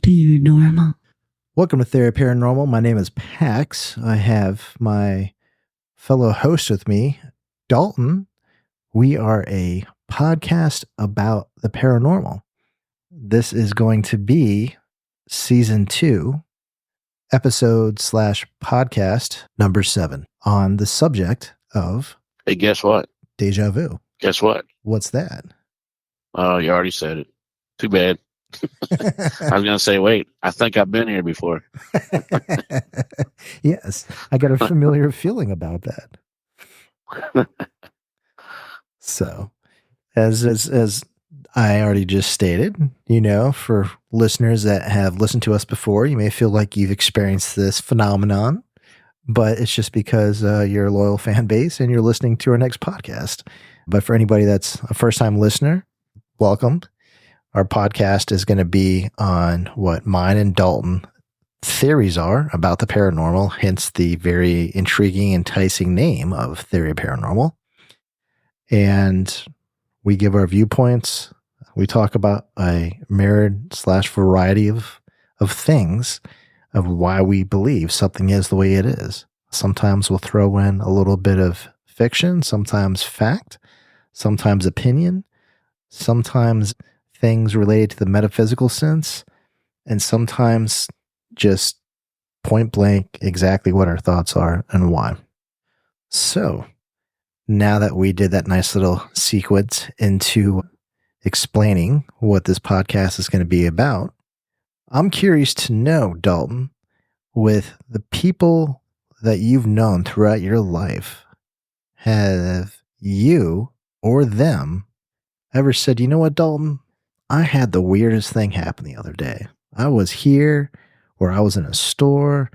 paranormal. Welcome to Theory of Paranormal. My name is Pax. I have my fellow host with me, Dalton. We are a podcast about the paranormal. This is going to be season 2, episode / podcast number 7 on the subject of... Hey, guess what? Deja vu. Guess what? What's that? Oh, you already said it. Too bad. I was going to say, wait, I think I've been here before. Yes, I got a familiar feeling about that. So, as I already just stated, for listeners that have listened to us before, you may feel like you've experienced this phenomenon, but it's just because you're a loyal fan base and you're listening to our next podcast. But for anybody that's a first-time listener, welcome. Our podcast is going to be on what mine and Dalton theories are about the paranormal, hence the very intriguing, enticing name of Theory of Paranormal. And we give our viewpoints. We talk about a myriad / variety of things of why we believe something is the way it is. Sometimes we'll throw in a little bit of fiction, sometimes fact, sometimes opinion, sometimes things related to the metaphysical sense, and sometimes just point blank exactly what our thoughts are and why. So now that we did that nice little sequence into explaining what this podcast is going to be about, I'm curious to know, Dalton, with the people that you've known throughout your life, have you or them ever said, you know what, Dalton? I had the weirdest thing happen the other day. I was here, or I was in a store,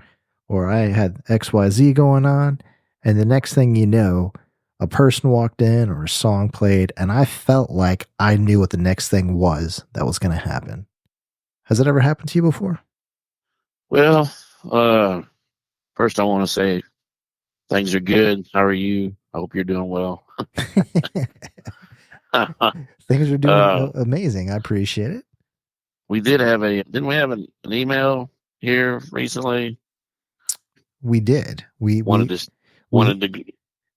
or I had XYZ going on, and the next thing you know, a person walked in or a song played, and I felt like I knew what the next thing was that was going to happen. Has that ever happened to you before? Well, first I want to say things are good. How are you? I hope you're doing well. Things are doing amazing. I appreciate it. We didn't we have an email here recently? We did. We wanted to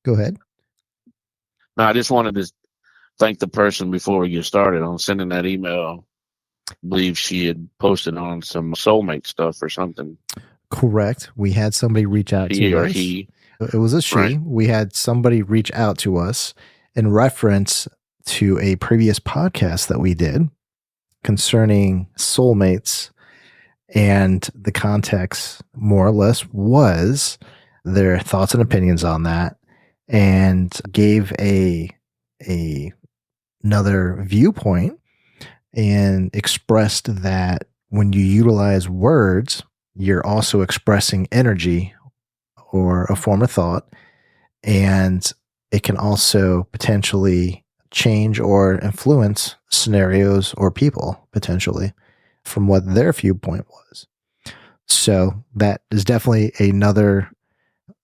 go ahead. No, I just wanted to thank the person before we get started on sending that email. I believe she had posted on some soulmate stuff or something. Correct. We had somebody reach out to us. He. It was a she. Right. We had somebody reach out to us in reference to a previous podcast that we did concerning soulmates, and the context more or less was their thoughts and opinions on that, and gave another viewpoint and expressed that when you utilize words, you're also expressing energy or a form of thought, and it can also potentially change or influence scenarios or people potentially from what their viewpoint was. So that is definitely another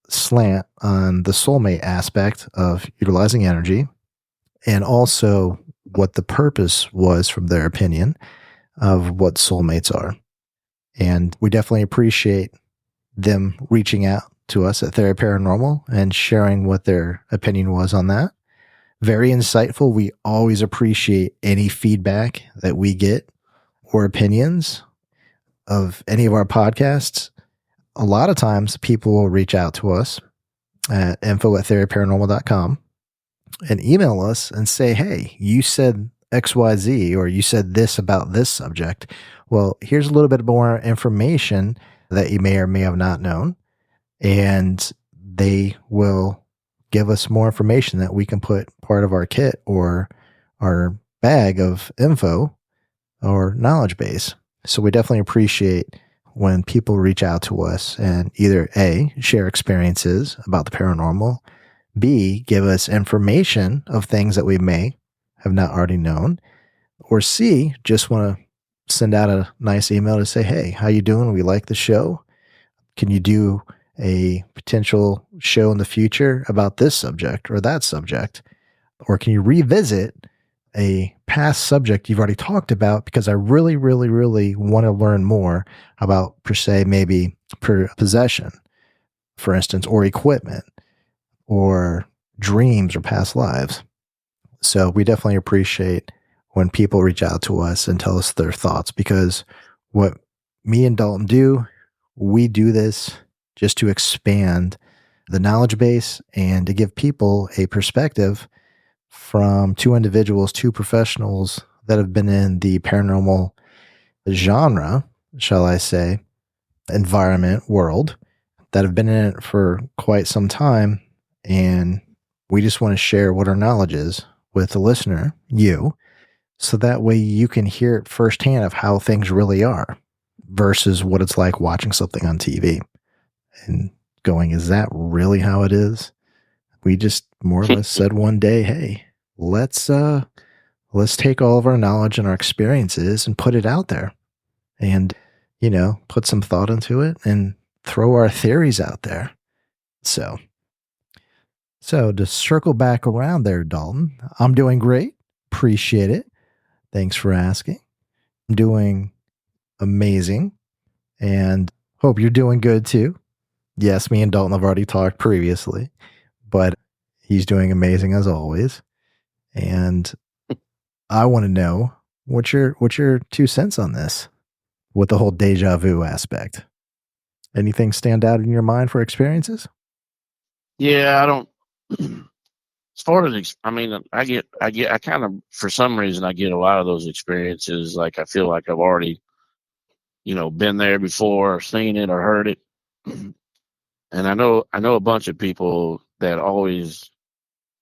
slant on the soulmate aspect of utilizing energy, and also what the purpose was from their opinion of what soulmates are. And we definitely appreciate them reaching out to us at Theory of Paranormal and sharing what their opinion was on that. Very insightful. We always appreciate any feedback that we get or opinions of any of our podcasts. A lot of times people will reach out to us at info@theoryparanormal.com and email us and say, hey, you said XYZ, or you said this about this subject. Well, here's a little bit more information that you may or may have not known. And they will give us more information that we can put part of our kit or our bag of info or knowledge base. So we definitely appreciate when people reach out to us and either A, share experiences about the paranormal, B, give us information of things that we may have not already known, or C, just want to send out a nice email to say, hey, how you doing? We like the show. Can you do a potential show in the future about this subject or that subject? Or can you revisit a past subject you've already talked about because I really, really, really want to learn more about, per se, maybe possession, for instance, or equipment, or dreams or past lives. So we definitely appreciate when people reach out to us and tell us their thoughts, because what me and Dalton do, we do this just to expand the knowledge base and to give people a perspective from two individuals, two professionals that have been in the paranormal genre, shall I say, environment, world, that have been in it for quite some time. And we just want to share what our knowledge is with the listener, you, so that way you can hear it firsthand of how things really are versus what it's like watching something on TV and going, is that really how it is? We just more or less said one day, hey, let's take all of our knowledge and our experiences and put it out there and, put some thought into it and throw our theories out there. So to circle back around there, Dalton, I'm doing great. Appreciate it. Thanks for asking. I'm doing amazing and hope you're doing good too. Yes, me and Dalton have already talked previously, but he's doing amazing as always. And I want to know what's your 2 cents on this with the whole deja vu aspect. Anything stand out in your mind for experiences? Yeah, I don't. As far as I kind of, for some reason, I get a lot of those experiences. Like I feel like I've already, been there before, or seen it, or heard it. And I know a bunch of people that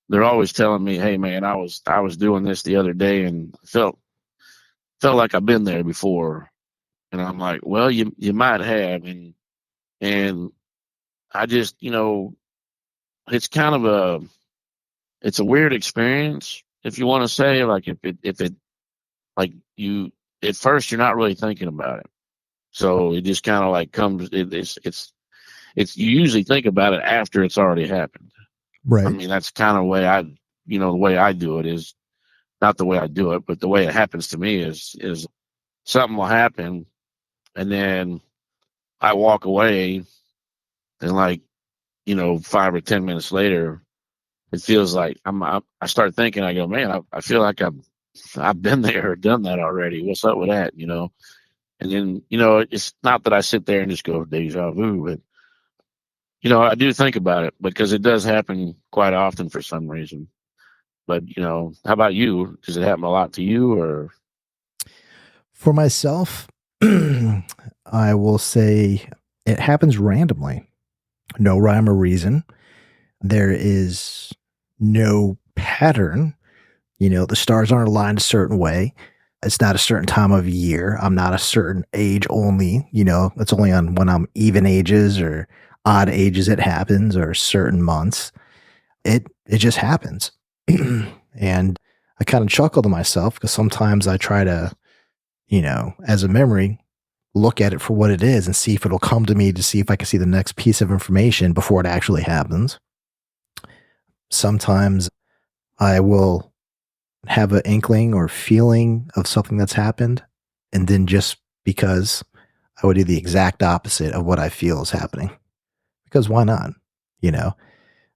they're always telling me, "Hey, man, I was doing this the other day and felt like I've been there before." And I'm like, "Well, you might have," and I just, it's kind of it's a weird experience, if you want to say, like if it like you at first you're not really thinking about it, so it just kind of like comes. It's you usually think about it after it's already happened. Right. I mean, that's kind of the way I do it is not the way I do it, but the way it happens to me is something will happen, and then I walk away, and like 5 or 10 minutes later, it feels like I start thinking. I go, man, I feel like I've been there or done that already. What's up with that? And then it's not that I sit there and just go deja vu, but I do think about it because it does happen quite often for some reason. But how about you? Does it happen a lot to you, or? For myself, I will say it happens randomly. No rhyme or reason. There is no pattern. The stars aren't aligned a certain way. It's not a certain time of year. I'm not a certain age only. It's only on when I'm even ages or odd ages it happens, or certain months. It just happens. And I kind of chuckle to myself because sometimes I try to, as a memory, look at it for what it is and see if it'll come to me to see if I can see the next piece of information before it actually happens. Sometimes I will have an inkling or feeling of something that's happened, and then just because I would do the exact opposite of what I feel is happening. Because why not?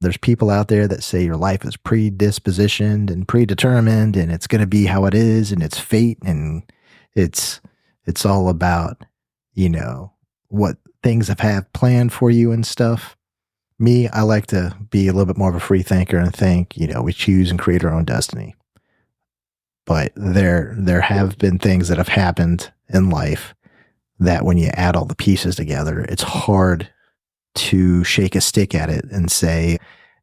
There's people out there that say your life is predispositioned and predetermined and it's going to be how it is and it's fate and it's all about, what things have planned for you and stuff. Me, I like to be a little bit more of a free thinker and think, we choose and create our own destiny. But there have been things that have happened in life that when you add all the pieces together, it's hard to shake a stick at it and say,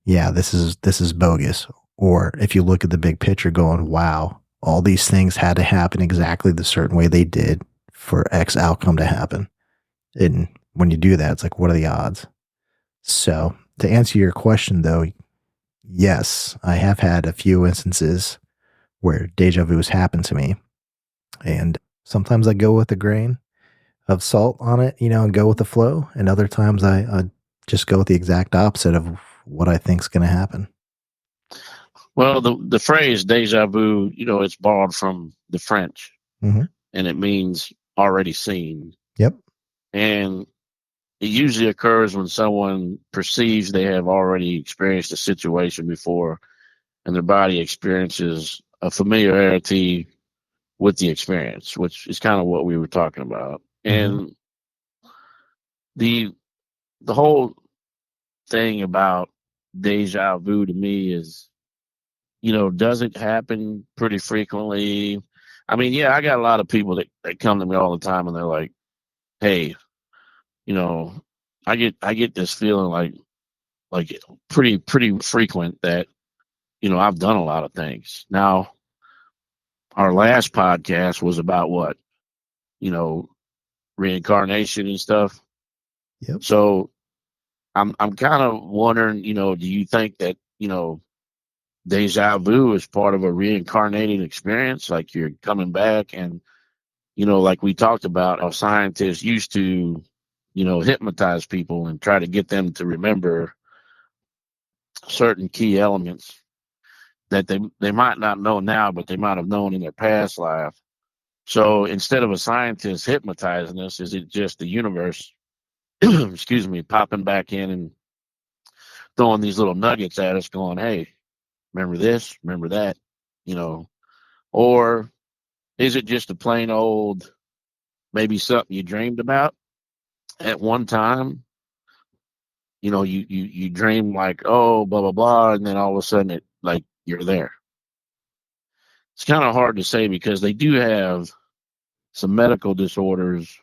yeah, this is bogus. Or if you look at the big picture going, wow, all these things had to happen exactly the certain way they did for X outcome to happen. And when you do that, it's like, what are the odds? So to answer your question though, yes, I have had a few instances where deja vu has happened to me. And sometimes I go with the grain of salt on it, and go with the flow. And other times I just go with the exact opposite of what I think is going to happen. Well, the phrase deja vu, it's borrowed from the French, Mm-hmm. and it means already seen. Yep. And it usually occurs when someone perceives they have already experienced a situation before, and their body experiences a familiarity with the experience, which is kind of what we were talking about. Mm-hmm. And the the whole thing about deja vu to me is, does it happen pretty frequently? I mean, yeah, I got a lot of people that come to me all the time and they're like, hey, you know, I get this feeling like pretty frequent that, I've done a lot of things. Now, our last podcast was about what, you know, reincarnation and stuff. Yep. So I'm kind of wondering, do you think that, deja vu is part of a reincarnating experience? Like you're coming back and, like we talked about, how scientists used to, hypnotize people and try to get them to remember certain key elements that they might not know now, but they might have known in their past life. So instead of a scientist hypnotizing us, is it just the universe, excuse me, popping back in and throwing these little nuggets at us going, hey, remember this, remember that, you know, or is it just a plain old, maybe something you dreamed about at one time? You dream like, oh, blah, blah, blah. And then all of a sudden it like you're there. It's kind of hard to say because they do have some medical disorders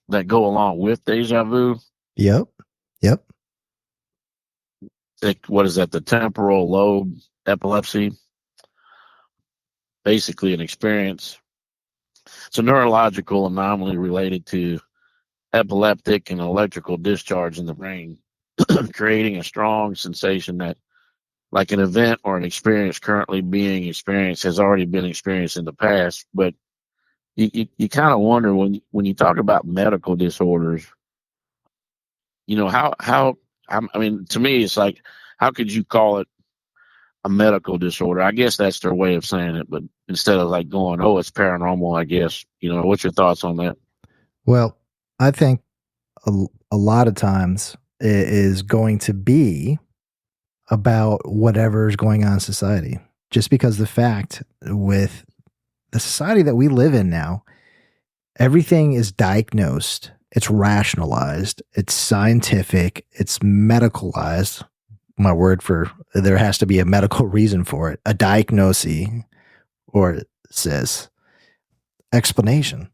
that go along with deja vu. Yep. Yep. Like, what is that? The temporal lobe epilepsy, basically an experience. It's a neurological anomaly related to epileptic and electrical discharge in the brain, creating a strong sensation that, like an event or an experience currently being experienced, has already been experienced in the past. But you kind of wonder when you talk about medical disorders, how I mean, to me, it's like, how could you call it a medical disorder? I guess that's their way of saying it, but instead of like going, oh, it's paranormal, I guess, what's your thoughts on that? Well, I think a lot of times it is going to be about whatever is going on in society. Just because the fact with the society that we live in now, everything is diagnosed, it's rationalized, it's scientific, it's medicalized. My word for there has to be a medical reason for it, a diagnosis or says explanation.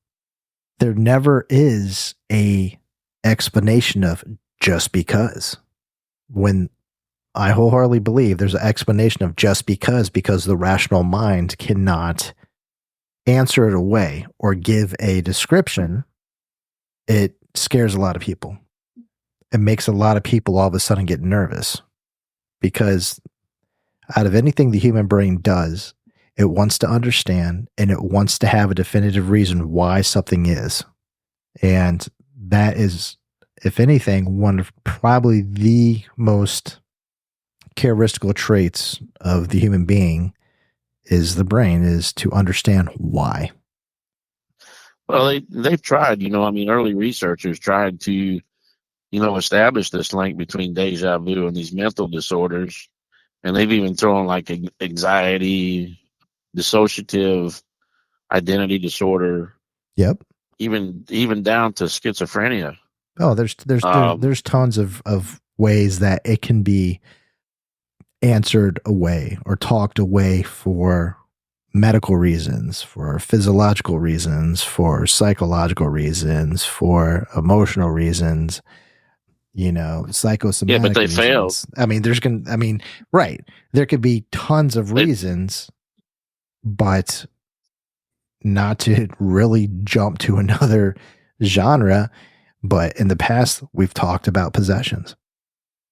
There never is a explanation of just because. When I wholeheartedly believe there's an explanation of just because the rational mind cannot answer it away or give a description, it scares a lot of people. It makes a lot of people all of a sudden get nervous because out of anything the human brain does, it wants to understand and it wants to have a definitive reason why something is. And that is, if anything, one of probably the most characteristical traits of the human being is the brain, is to understand why. Well, they've tried, early researchers tried to, establish this link between deja vu and these mental disorders. And they've even thrown like anxiety, dissociative identity disorder, Yep. even down to schizophrenia. Oh, there's tons of ways that it can be answered away or talked away for medical reasons, for physiological reasons, for psychological reasons, for emotional reasons, Yeah, but psychosomatic they failed. reasons. Right. There could be tons of reasons, but not to really jump to another genre. But in the past, we've talked about possessions.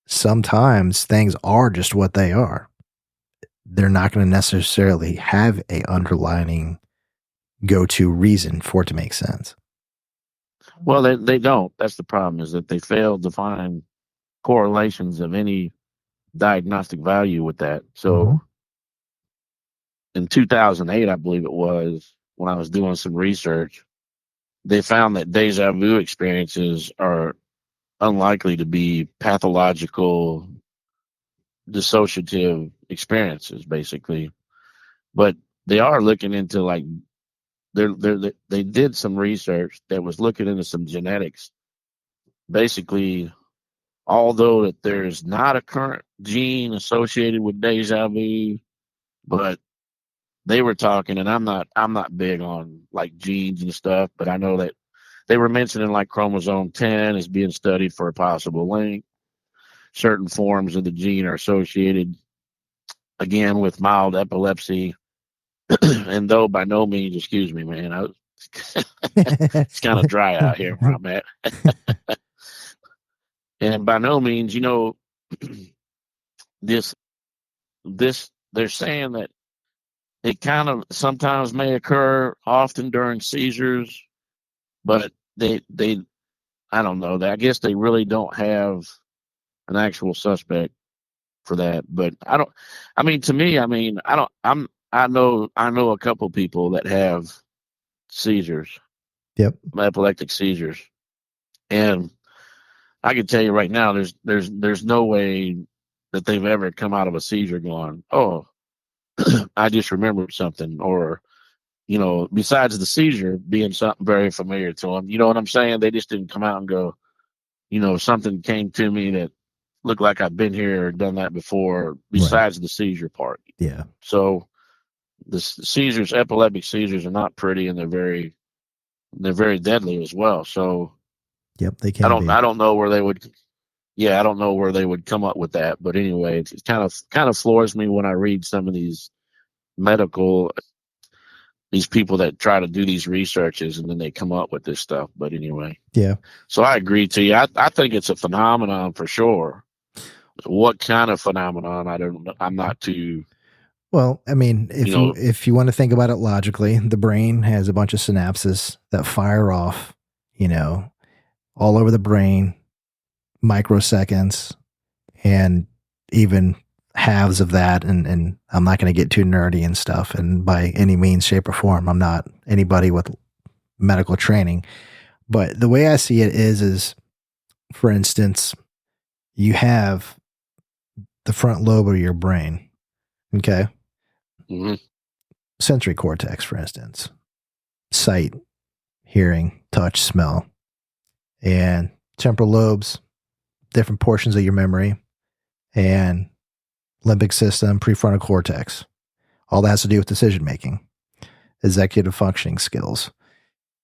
Sometimes things are just what they are. They're not going to necessarily have a underlining go-to reason for it to make sense. Well, they don't. That's the problem, is that they failed to find correlations of any diagnostic value with that. So, in 2008, I believe it was, when I was doing some research, they found that deja vu experiences are unlikely to be pathological dissociative experiences, basically. But they are looking into like they did some research that was looking into some genetics. Basically, although that there's not a current gene associated with deja vu, but they were talking, and I'm not big on like genes and stuff, but I know that they were mentioning like chromosome 10 is being studied for a possible link. Certain forms of the gene are associated again with mild epilepsy. And though by no means, excuse me, man, it's kind of dry out here where I'm at. And by no means, this they're saying that it kind of sometimes may occur often during seizures, but they I don't know. I guess they really don't have an actual suspect for that. But I don't. I mean, to me, I mean, I don't. I know a couple people that have seizures, Yep. epileptic seizures, and I can tell you right now, there's no way that they've ever come out of a seizure going, oh, I just remembered something, or besides the seizure being something very familiar to them. You know what I'm saying? They just didn't come out and go, something came to me that looked like I've been here or done that before, besides the seizure part. Yeah. So the seizures, epileptic seizures, are not pretty, and they're very deadly as well. So Yep, they can be. I don't know where they would. Yeah, I don't know where they would come up with that. But anyway, it kind of floors me when I read some of these medical these people that try to do these researches and then they come up with this stuff. But anyway, Yeah. so I agree to you. I think it's a phenomenon for sure. What kind of phenomenon? I don't. I'm not too. Well, I mean, if you want to think about it logically, the brain has a bunch of synapses that fire off, all over the brain, microseconds, and even halves of that. And I'm not going to get too nerdy and stuff. And by any means, shape, or form, I'm not anybody with medical training. But the way I see it is for instance, you have the front lobe of your brain. Okay. Mm-hmm. Sensory cortex, for instance, sight, hearing, touch, smell, and temporal lobes, different portions of your memory, and limbic system, prefrontal cortex. All that has to do with decision making, executive functioning skills.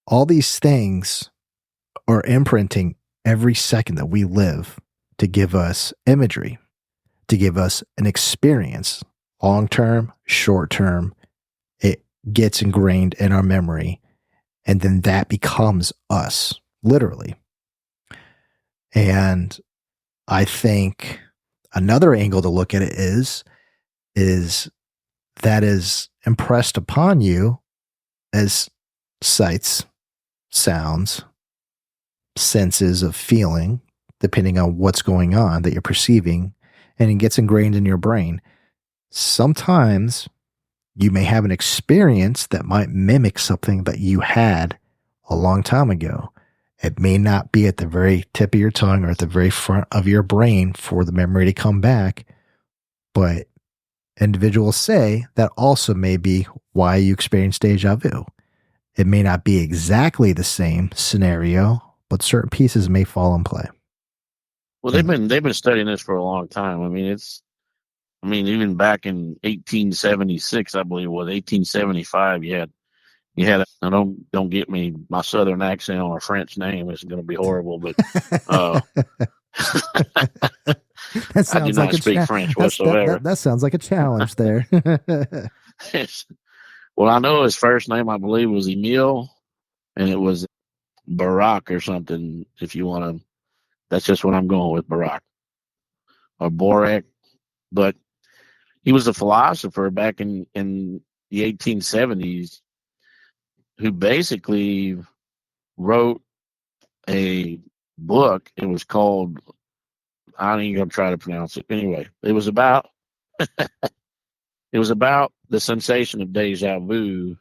All these things are imprinting every second that we live to give us imagery, to give us an experience, long term, short term. It gets ingrained in our memory, and then that becomes us, literally. And I think another angle to look at it is that is impressed upon you as sights, sounds, senses of feeling, depending on what's going on that you're perceiving, and it gets ingrained in your brain. Sometimes you may have an experience that might mimic something that you had a long time ago. It may not be at the very tip of your tongue or at the very front of your brain for the memory to come back, but individuals say that also may be why you experience deja vu. It may not be exactly the same scenario, but certain pieces may fall in play. Well, they've been studying this for a long time. I mean, even back in 1876, I believe it was 1875. You had. Now don't get me. My southern accent on a French name is going to be horrible, but that sounds I do not speak French whatsoever. That sounds like a challenge there. Well, I know his first name, I believe, was Emile, and it was Barack or something. If you want to, that's just what I'm going with, Barack or Borak. But he was a philosopher back in the 1870s who basically wrote a book. It was called, I ain't gonna try to pronounce it. Anyway, it was about the sensation of deja vu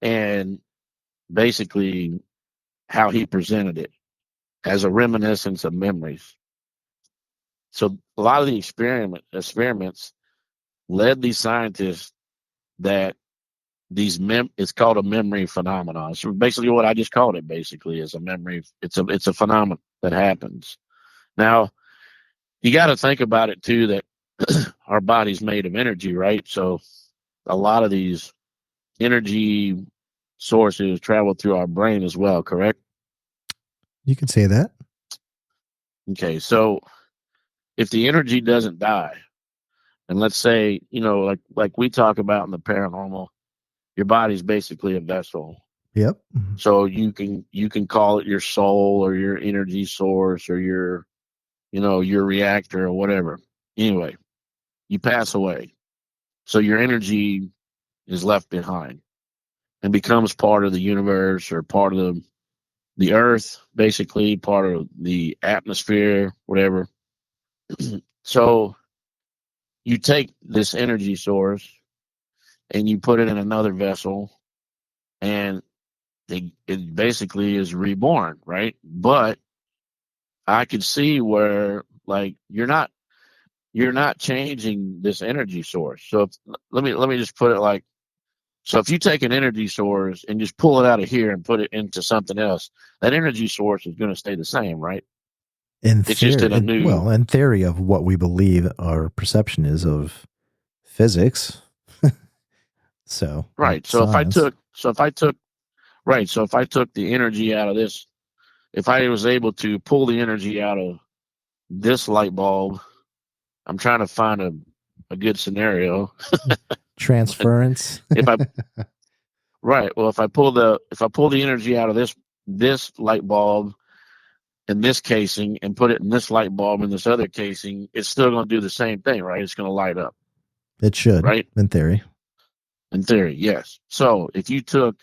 and basically how he presented it as a reminiscence of memories. So a lot of the experiments led these scientists that it's called a memory phenomenon. It's basically what I just called it. Basically, is a memory. It's a phenomenon that happens. Now you got to think about it too that our body's made of energy, right? So a lot of these energy sources travel through our brain as well. Correct? You could say that. Okay, so if the energy doesn't die, and let's say, like we talk about in the paranormal, your body's basically a vessel. Yep. So you can call it your soul or your energy source or your reactor or whatever. Anyway, you pass away. So your energy is left behind and becomes part of the universe or part of the earth, basically part of the atmosphere, whatever. So you take this energy source and you put it in another vessel, and it basically is reborn, right? But I could see where, like, you're not changing this energy source. So let me just put it like, so if you take an energy source and just pull it out of here and put it into something else, that energy source is going to stay the same, right? It's just in a new. In theory of what we believe our perception is of physics. So Right. So science. if I took the energy out of this, if I was able to pull the energy out of this light bulb, I'm trying to find a good scenario. Transference. if I Right. Well, if I pull the energy out of this light bulb in this casing and put it in this light bulb in this other casing, it's still going to do the same thing, right? It's going to light up. It should, right? In theory. In theory, yes. So if you took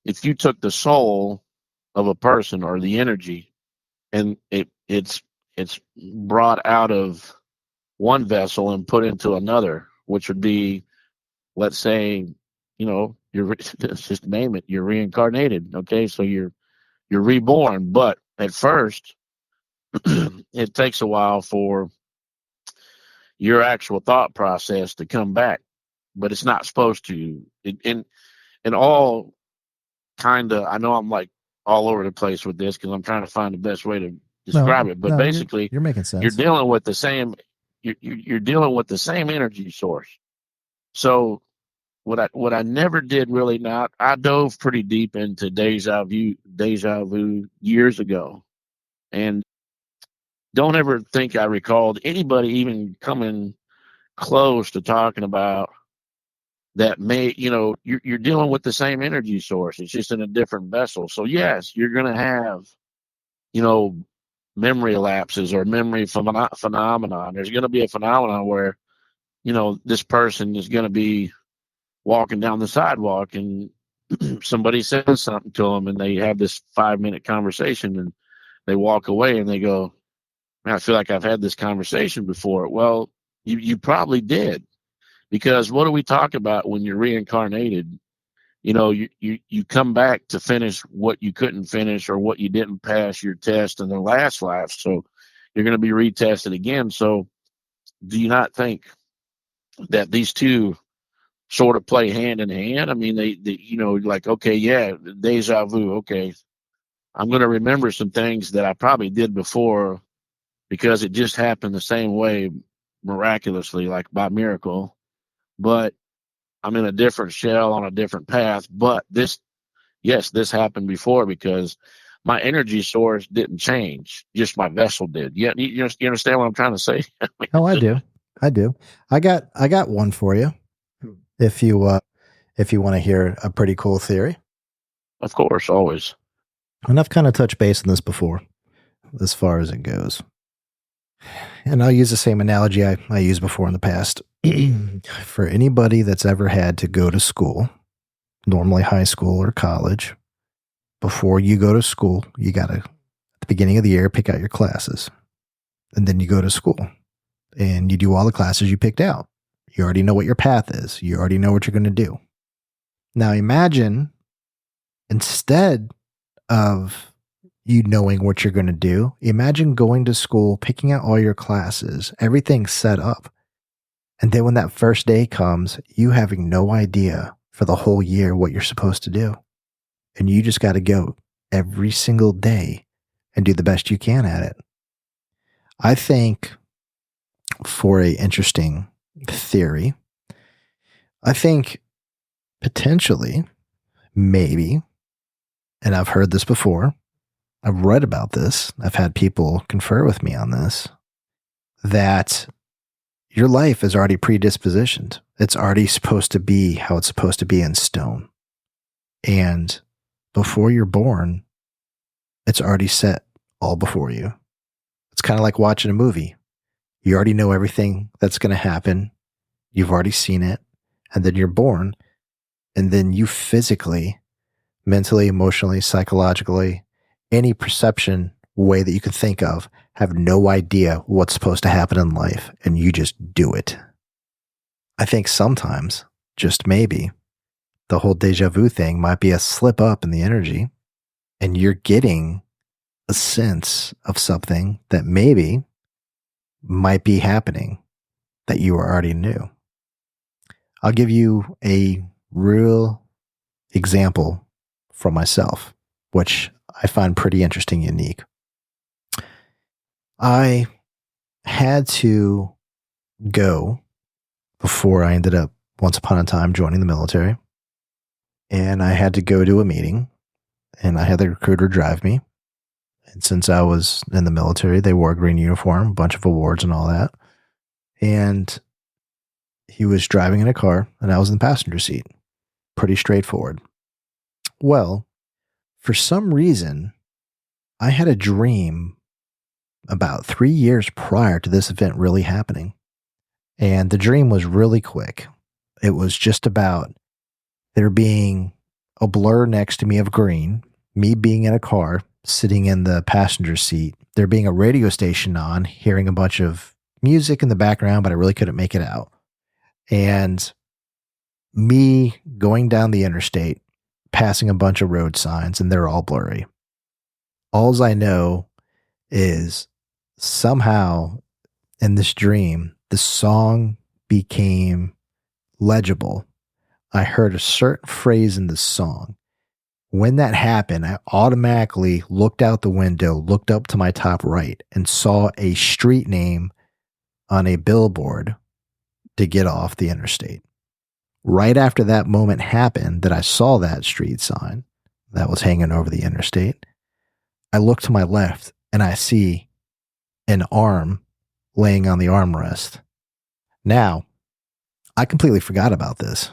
the soul of a person or the energy, and it's brought out of one vessel and put into another, which would be, let's say, you're just name it, you're reincarnated. Okay, so you're reborn, but at first it takes a while for your actual thought process to come back, but it's not supposed to. And all kind of, I know I'm like all over the place with this because I'm trying to find the best way to describe it, but basically you're making sense. You're dealing with the same you're dealing with the same energy source. So what I never did really, not, I dove pretty deep into deja vu years ago, and don't ever think I recalled anybody even coming close to talking about that. You're dealing with the same energy source, it's just in a different vessel. So yes, you're going to have you know memory lapses or memory phenomenon. There's going to be a phenomenon where this person is going to be walking down the sidewalk and somebody says something to them and they have this 5-minute conversation and they walk away and they go, man, I feel like I've had this conversation before. Well, you probably did, because what do we talk about when you're reincarnated? You come back to finish what you couldn't finish or what you didn't pass your test in the last life. So you're going to be retested again. So do you not think that these two sort of play hand in hand? I mean, they like, okay, yeah, deja vu. Okay, I'm going to remember some things that I probably did before because it just happened the same way, miraculously, like by miracle. But I'm in a different shell on a different path. But this happened before because my energy source didn't change, just my vessel did. Yeah, you understand what I'm trying to say? Oh, I do. I got one for you. If you want to hear a pretty cool theory. Of course, always. And I've kind of touched base on this before, as far as it goes. And I'll use the same analogy I used before in the past. For anybody that's ever had to go to school, normally high school or college, before you go to school, you got to, at the beginning of the year, pick out your classes. And then you go to school and you do all the classes you picked out. You already know what your path is. You already know what you're going to do. Now imagine instead of you knowing what you're going to do, imagine going to school, picking out all your classes, everything's set up. And then when that first day comes, you having no idea for the whole year what you're supposed to do. And you just got to go every single day and do the best you can at it. I think for an interesting theory, I think potentially, maybe, and I've heard this before, I've read about this, I've had people confer with me on this, that your life is already predispositioned. It's already supposed to be how it's supposed to be in stone. And before you're born, it's already set all before you. It's kind of like watching a movie. You already know everything that's going to happen. You've already seen it. And then you're born. And then you physically, mentally, emotionally, psychologically, any perception way that you can think of, have no idea what's supposed to happen in life. And you just do it. I think sometimes, just maybe, the whole deja vu thing might be a slip up in the energy. And you're getting a sense of something that maybe might be happening that you already knew. I'll give you a real example from myself, which I find pretty interesting, unique. I had to go before I ended up, once upon a time, joining the military. And I had to go to a meeting, and I had the recruiter drive me. And since I was in the military, they wore a green uniform, a bunch of awards and all that. And he was driving in a car, and I was in the passenger seat. Pretty straightforward. Well, for some reason, I had a dream about 3 years prior to this event really happening. And the dream was really quick. It was just about there being a blur next to me of green, me being in a car, sitting in the passenger seat, there being a radio station on, hearing a bunch of music in the background, but I really couldn't make it out. And me going down the interstate, passing a bunch of road signs, and they're all blurry. Alls I know is somehow in this dream, the song became legible. I heard a certain phrase in the song. When that happened, I automatically looked out the window, looked up to my top right, and saw a street name on a billboard to get off the interstate. Right after that moment happened, that I saw that street sign that was hanging over the interstate, I look to my left and I see an arm laying on the armrest. Now, I completely forgot about this.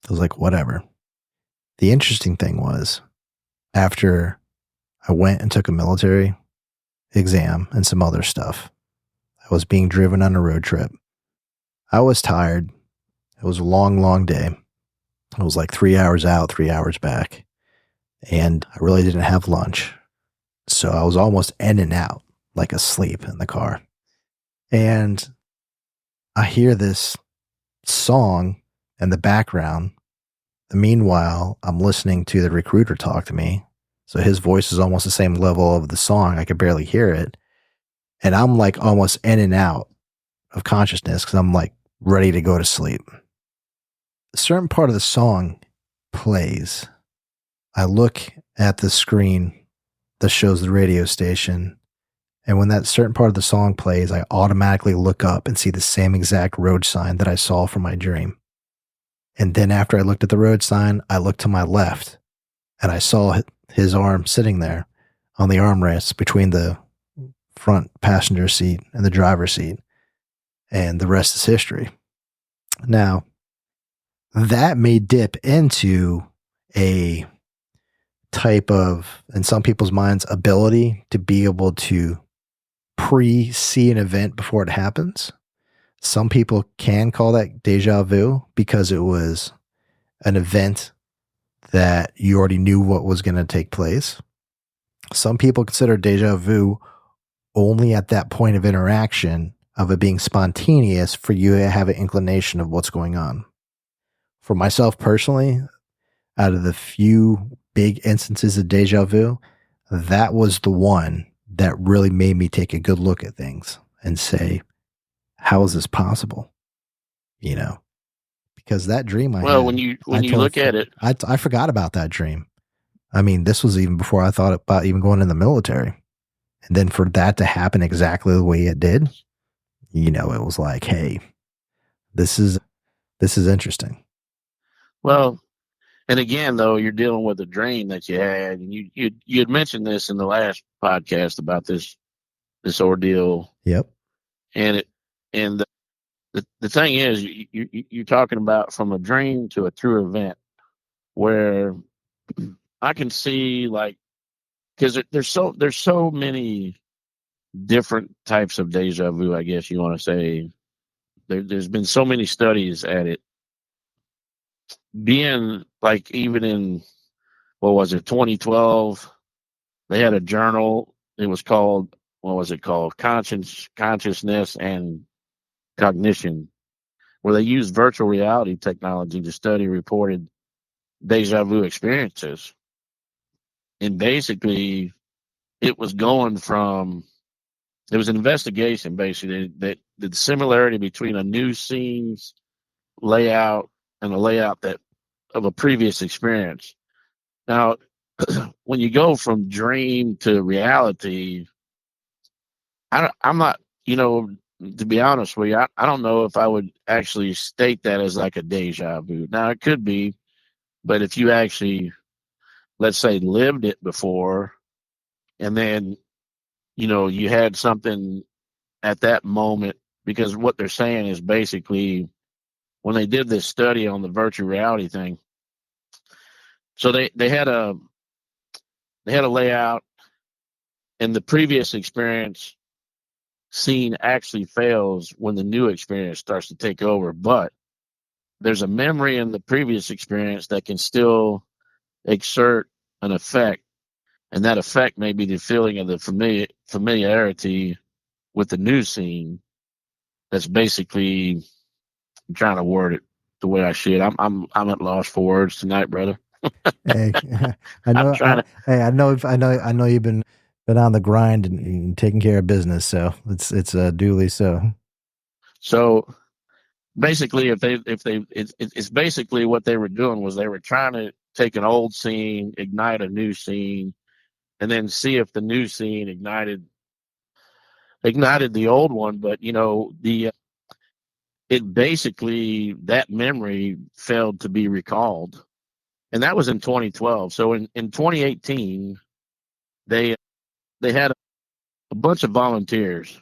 I was like, whatever. The interesting thing was, after I went and took a military exam and some other stuff, I was being driven on a road trip. I was tired. It was a long, long day. It was like 3 hours out, 3 hours back. And I really didn't have lunch. So I was almost in and out, like asleep in the car. And I hear this song in the background. Meanwhile, I'm listening to the recruiter talk to me. So his voice is almost the same level of the song. I could barely hear it. And I'm like almost in and out of consciousness because I'm like ready to go to sleep. A certain part of the song plays. I look at the screen that shows the radio station. And when that certain part of the song plays, I automatically look up and see the same exact road sign that I saw from my dream. And then after I looked at the road sign, I looked to my left and I saw his arm sitting there on the armrest between the front passenger seat and the driver's seat. And the rest is history. Now, that may dip into a type of, in some people's minds, ability to be able to pre-see an event before it happens. Some people can call that deja vu because it was an event that you already knew what was going to take place. Some people consider deja vu only at that point of interaction of it being spontaneous for you to have an inclination of what's going on. For myself personally, out of the few big instances of deja vu, that was the one that really made me take a good look at things and say, how is this possible? You know, because that dream I Well, had, when you look at it, I forgot about that dream. I mean, this was even before I thought about even going in the military. And then for that to happen exactly the way it did, you know, it was like, hey, this is interesting. well, and again, though, you're dealing with a dream that you had, and you had mentioned this in the last podcast about this ordeal, Yep. and the thing is, you're talking about from a dream to a true event, where I can see, like, because there's so many different types of deja vu, I guess you want to say. There's been so many studies at it, being like, even in, what was it, 2012, they had a journal. It was called, what was it called? Consciousness and Cognition, where they used virtual reality technology to study reported deja vu experiences. And basically, it was going from, it was an investigation, basically, that the similarity between a new scene's layout and the layout that of a previous experience. Now, when you go from dream to reality, I'm not, to be honest with you, I don't know if I would actually state that as like a deja vu. Now, it could be, but if you actually, let's say, lived it before, and then, you had something at that moment, because what they're saying is basically, when they did this study on the virtual reality thing, so they had a layout, and the previous experience scene actually fails when the new experience starts to take over. But there's a memory in the previous experience that can still exert an effect, and that effect may be the feeling of the familiarity with the new scene. That's basically, I'm trying to word it the way I should. I'm at loss for words tonight, brother. Hey, I I'm know. trying to. I know you've been on the grind and taking care of business. So it's duly so. So basically, it's basically what they were doing was they were trying to take an old scene, ignite a new scene, and then see if the new scene ignited the old one. But the it basically, that memory failed to be recalled, and that was in 2012. So in 2018, they they had a bunch of volunteers,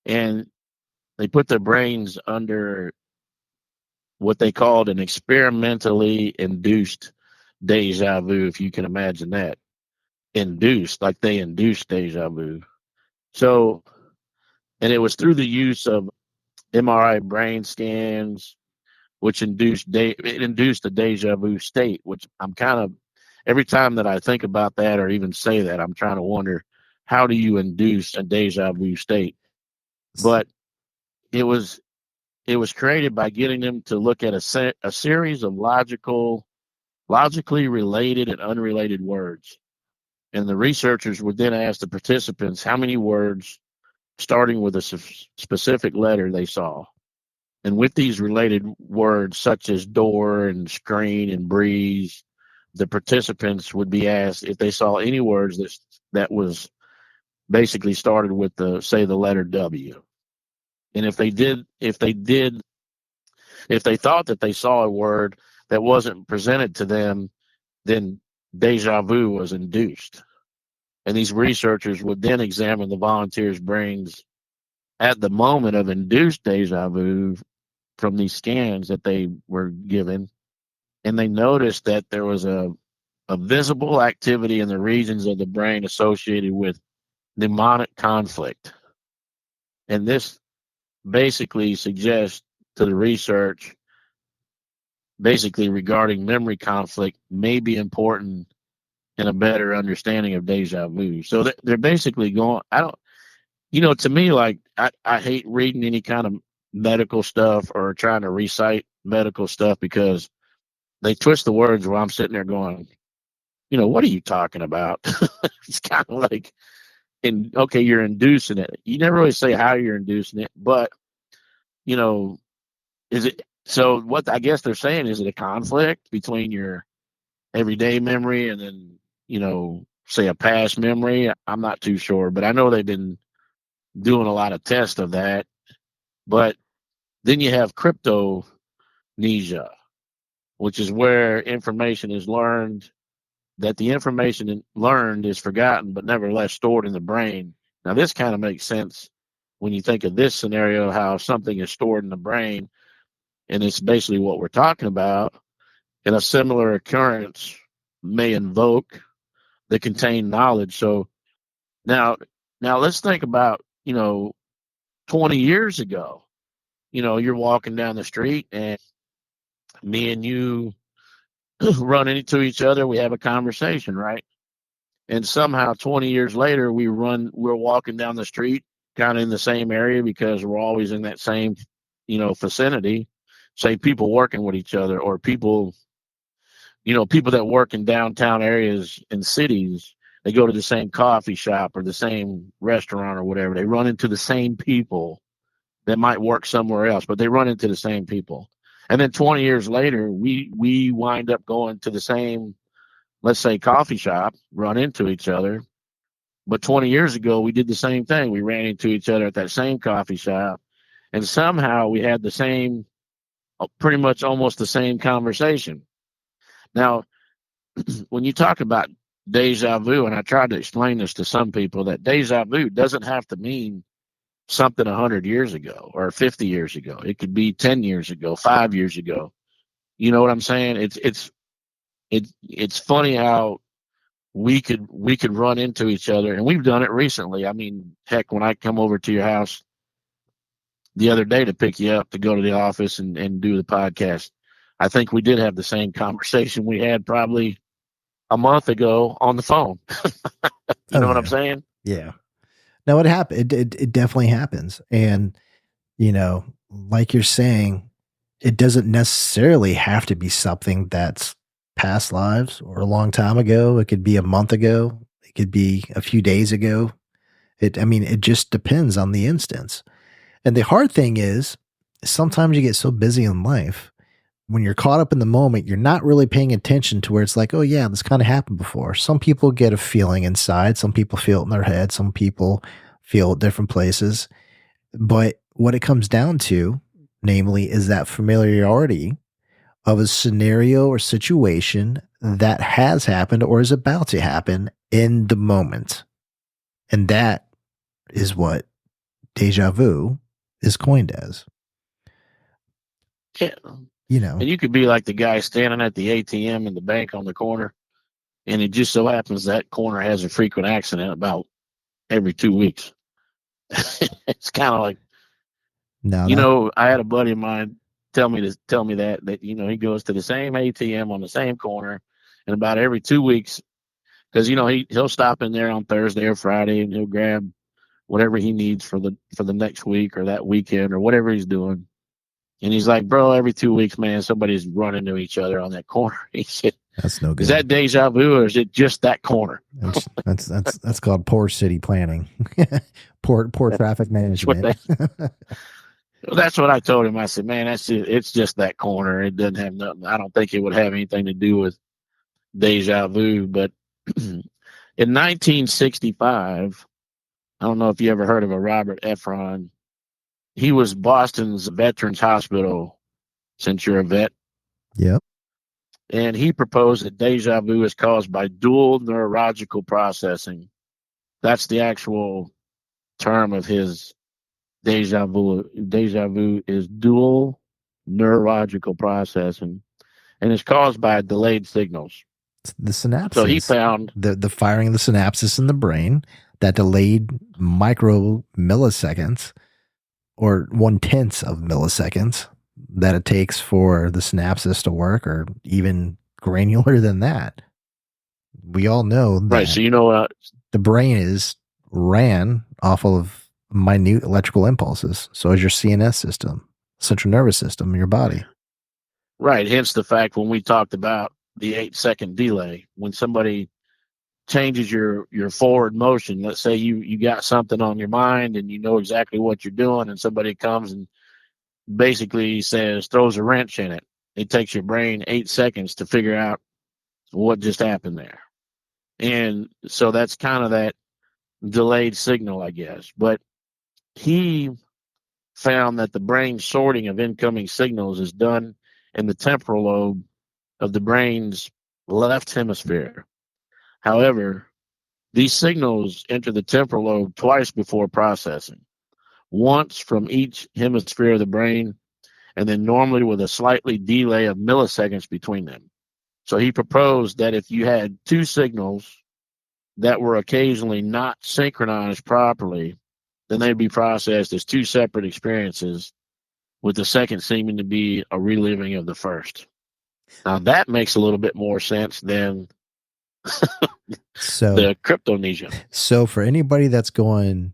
and they put their brains under what they called an experimentally induced deja vu, if you can imagine that. Induced, like they induced deja vu. So, and it was through the use of MRI brain scans, which it induced a deja vu state, which I'm kind of, every time that I think about that or even say that, I'm trying to wonder, how do you induce a deja vu state? But it was created by getting them to look at a series of logically related and unrelated words. And the researchers would then ask the participants how many words starting with a specific letter they saw. And with these related words, such as door and screen and breeze, the participants would be asked if they saw any words that was basically started with the letter W. And if they thought that they saw a word that wasn't presented to them, then deja vu was induced. And these researchers would then examine the volunteers' brains at the moment of induced deja vu from these scans that they were given. And they noticed that there was a visible activity in the regions of the brain associated with mnemonic conflict. And this basically suggests to the research, basically regarding memory conflict, may be important in a better understanding of deja vu. So they're basically going, I don't, to me, like, I hate reading any kind of medical stuff or trying to recite medical stuff because they twist the words where I'm sitting there going, what are you talking about? It's kind of like, okay, you're inducing it. You never really say how you're inducing it, but, is it, so what I guess they're saying, is it a conflict between your everyday memory and then, say a past memory? I'm not too sure, but I know they've been doing a lot of tests of that. But then you have cryptomnesia, which is where information is learned, that the information learned is forgotten, but nevertheless stored in the brain. Now, this kind of makes sense when you think of this scenario, how something is stored in the brain, and it's basically what we're talking about. And a similar occurrence may invoke the contained knowledge. So now let's think about, 20 years ago, you're walking down the street and me and you run into each other. We have a conversation, right? And somehow 20 years later, we're walking down the street kind of in the same area because we're always in that same, vicinity. Say people working with each other, or people that work in downtown areas in cities, they go to the same coffee shop or the same restaurant or whatever. They run into the same people that might work somewhere else, but they run into the same people. And then 20 years later, we wind up going to the same, let's say, coffee shop, run into each other. But 20 years ago, we did the same thing. We ran into each other at that same coffee shop, and somehow we had the same, pretty much almost the same conversation. Now, when you talk about deja vu, and I tried to explain this to some people, that deja vu doesn't have to mean something 100 years ago or 50 years ago. It could be 10 years ago, 5 years ago. You know what I'm saying? It's funny how we could run into each other, and we've done it recently. I mean, heck, when I come over to your house the other day to pick you up to go to the office and do the podcast, I think we did have the same conversation we had probably a month ago on the phone. You know what I'm saying? Yeah. No, it happened. It definitely happens. And, like you're saying, it doesn't necessarily have to be something that's past lives or a long time ago. It could be a month ago. It could be a few days ago. It just depends on the instance. And the hard thing is sometimes you get so busy in life, when you're caught up in the moment, you're not really paying attention to where it's like, oh yeah, this kind of happened before. Some people get a feeling inside. Some people feel it in their head. Some people feel it different places. But what it comes down to, namely, is that familiarity of a scenario or situation that has happened or is about to happen in the moment. And that is what deja vu is coined as. Yeah. And you could be like the guy standing at the ATM in the bank on the corner, and it just so happens that corner has a frequent accident about every 2 weeks. It's kind of like, I had a buddy of mine tell me that he goes to the same ATM on the same corner, and about every 2 weeks, because he'll stop in there on Thursday or Friday and he'll grab whatever he needs for the next week or that weekend or whatever he's doing. And he's like, bro, every 2 weeks, man, somebody's running to each other on that corner. He said, that's no good. Is that deja vu, or is it just that corner? That's called poor city planning, poor traffic management. That's what I told him. I said, man, it's just that corner. It doesn't have nothing. I don't think it would have anything to do with deja vu. But in 1965, I don't know if you ever heard of a Robert Efron. He was Boston's Veterans Hospital, since you're a vet. Yep. And he proposed that deja vu is caused by dual neurological processing. That's the actual term of his deja vu. Deja vu is dual neurological processing, and it's caused by delayed signals. The synapses. So he found the firing of the synapses in the brain, that delayed micro milliseconds or 1/10 of milliseconds that it takes for the synapses to work, or even granular than that. We all know that. Right. So the brain is ran off of minute electrical impulses. So is your CNS system, central nervous system in your body. Right. Hence the fact when we talked about the 8-second delay, when somebody changes your forward motion, let's say you got something on your mind and you know exactly what you're doing, and somebody comes and basically throws a wrench in it. It takes your brain 8 seconds to figure out what just happened there. And so that's kind of that delayed signal, I guess. But he found that the brain sorting of incoming signals is done in the temporal lobe of the brain's left hemisphere. However, these signals enter the temporal lobe twice before processing, once from each hemisphere of the brain, and then normally with a slightly delay of milliseconds between them. So he proposed that if you had two signals that were occasionally not synchronized properly, then they'd be processed as two separate experiences, with the second seeming to be a reliving of the first. Now that makes a little bit more sense than the cryptomnesia. So for anybody that's going,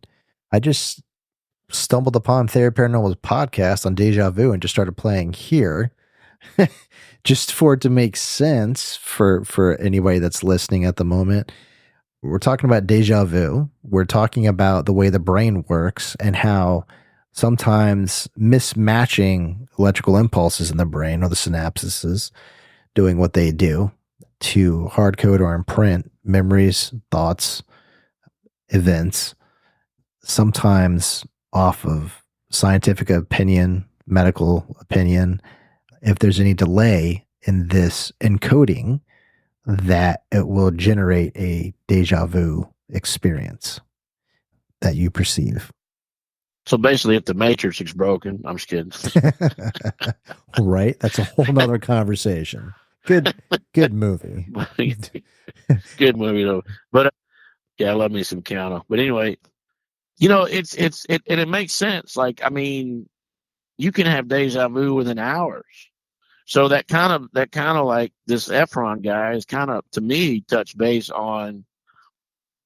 I just stumbled upon Theory of Paranormal's podcast on Deja Vu and just started playing here. Just for it to make sense for anybody that's listening at the moment. We're talking about deja vu. We're talking about the way the brain works and how sometimes mismatching electrical impulses in the brain, or the synapses doing what they do to hard code or imprint memories, thoughts, events, sometimes off of scientific opinion, medical opinion, if there's any delay in this encoding, that it will generate a deja vu experience that you perceive. So basically, if the Matrix is broken, I'm just kidding. Right? That's a whole nother conversation. Good movie. Good movie though. But yeah, I love me some Keanu. But anyway, it makes sense. Like, I mean, you can have deja vu within hours. So that kind of like this Efron guy is kind of, to me, touch base on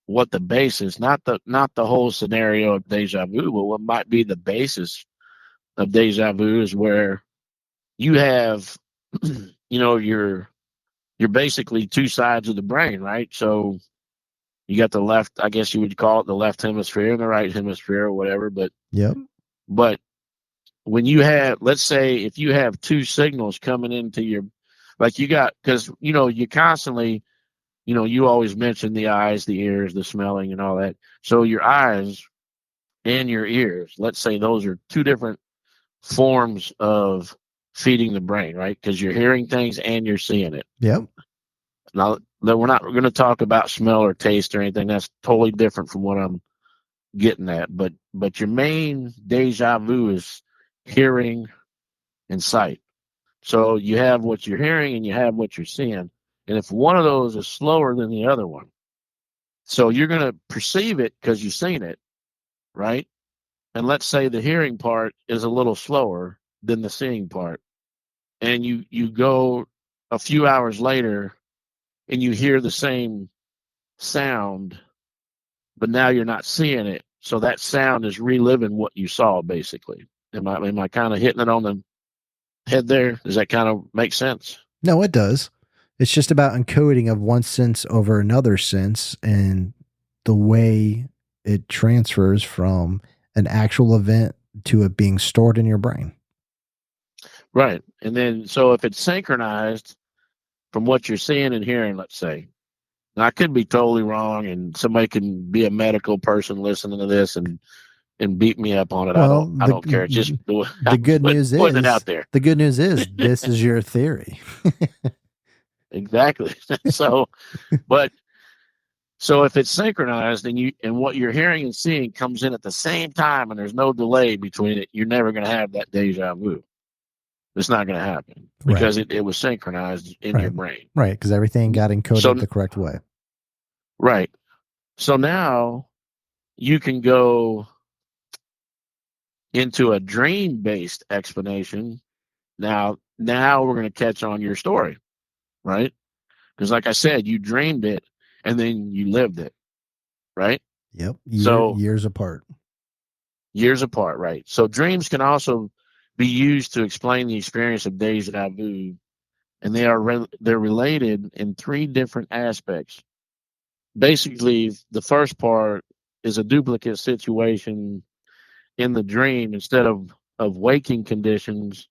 what the basis, not the whole scenario of deja vu, but what might be the basis of deja vu is where you have, you're basically two sides of the brain, right? So you got the left, I guess you would call it the left hemisphere and the right hemisphere or whatever. But when you have, let's say, if you have two signals coming into your, like you got, because, you constantly, you always mention the eyes, the ears, the smelling and all that. So your eyes and your ears, let's say those are two different forms of feeding the brain, right? Because you're hearing things and you're seeing it. Yep. Now, we're not going to talk about smell or taste or anything. That's totally different from what I'm getting at. But your main deja vu is hearing and sight. So you have what you're hearing and you have what you're seeing. And if one of those is slower than the other one, so you're going to perceive it because you've seen it, right? And let's say the hearing part is a little slower than the seeing part. And you go a few hours later and you hear the same sound, but now you're not seeing it. So that sound is reliving what you saw, basically. Am I kind of hitting it on the head there? Does that kind of make sense? No, it does. It's just about encoding of one sense over another sense and the way it transfers from an actual event to it being stored in your brain. Right. And then, so if it's synchronized from what you're seeing and hearing, let's say, now I could be totally wrong, and somebody can be a medical person listening to this and beat me up on it. Well, I don't care. It's just the good news is it out there. The good news is this is your theory. Exactly. So if it's synchronized and what you're hearing and seeing comes in at the same time and there's no delay between it, you're never going to have that deja vu. It's not going to happen because it was synchronized in your brain. Right, because everything got encoded the correct way. Right. So now you can go into a dream-based explanation. Now we're going to catch on your story, right? Because like I said, you dreamed it and then you lived it, right? Yep. So years apart. Years apart, right? So dreams can also be used to explain the experience of deja vu, and they're related in three different aspects. Basically, the first part is a duplicate situation in the dream instead of waking conditions,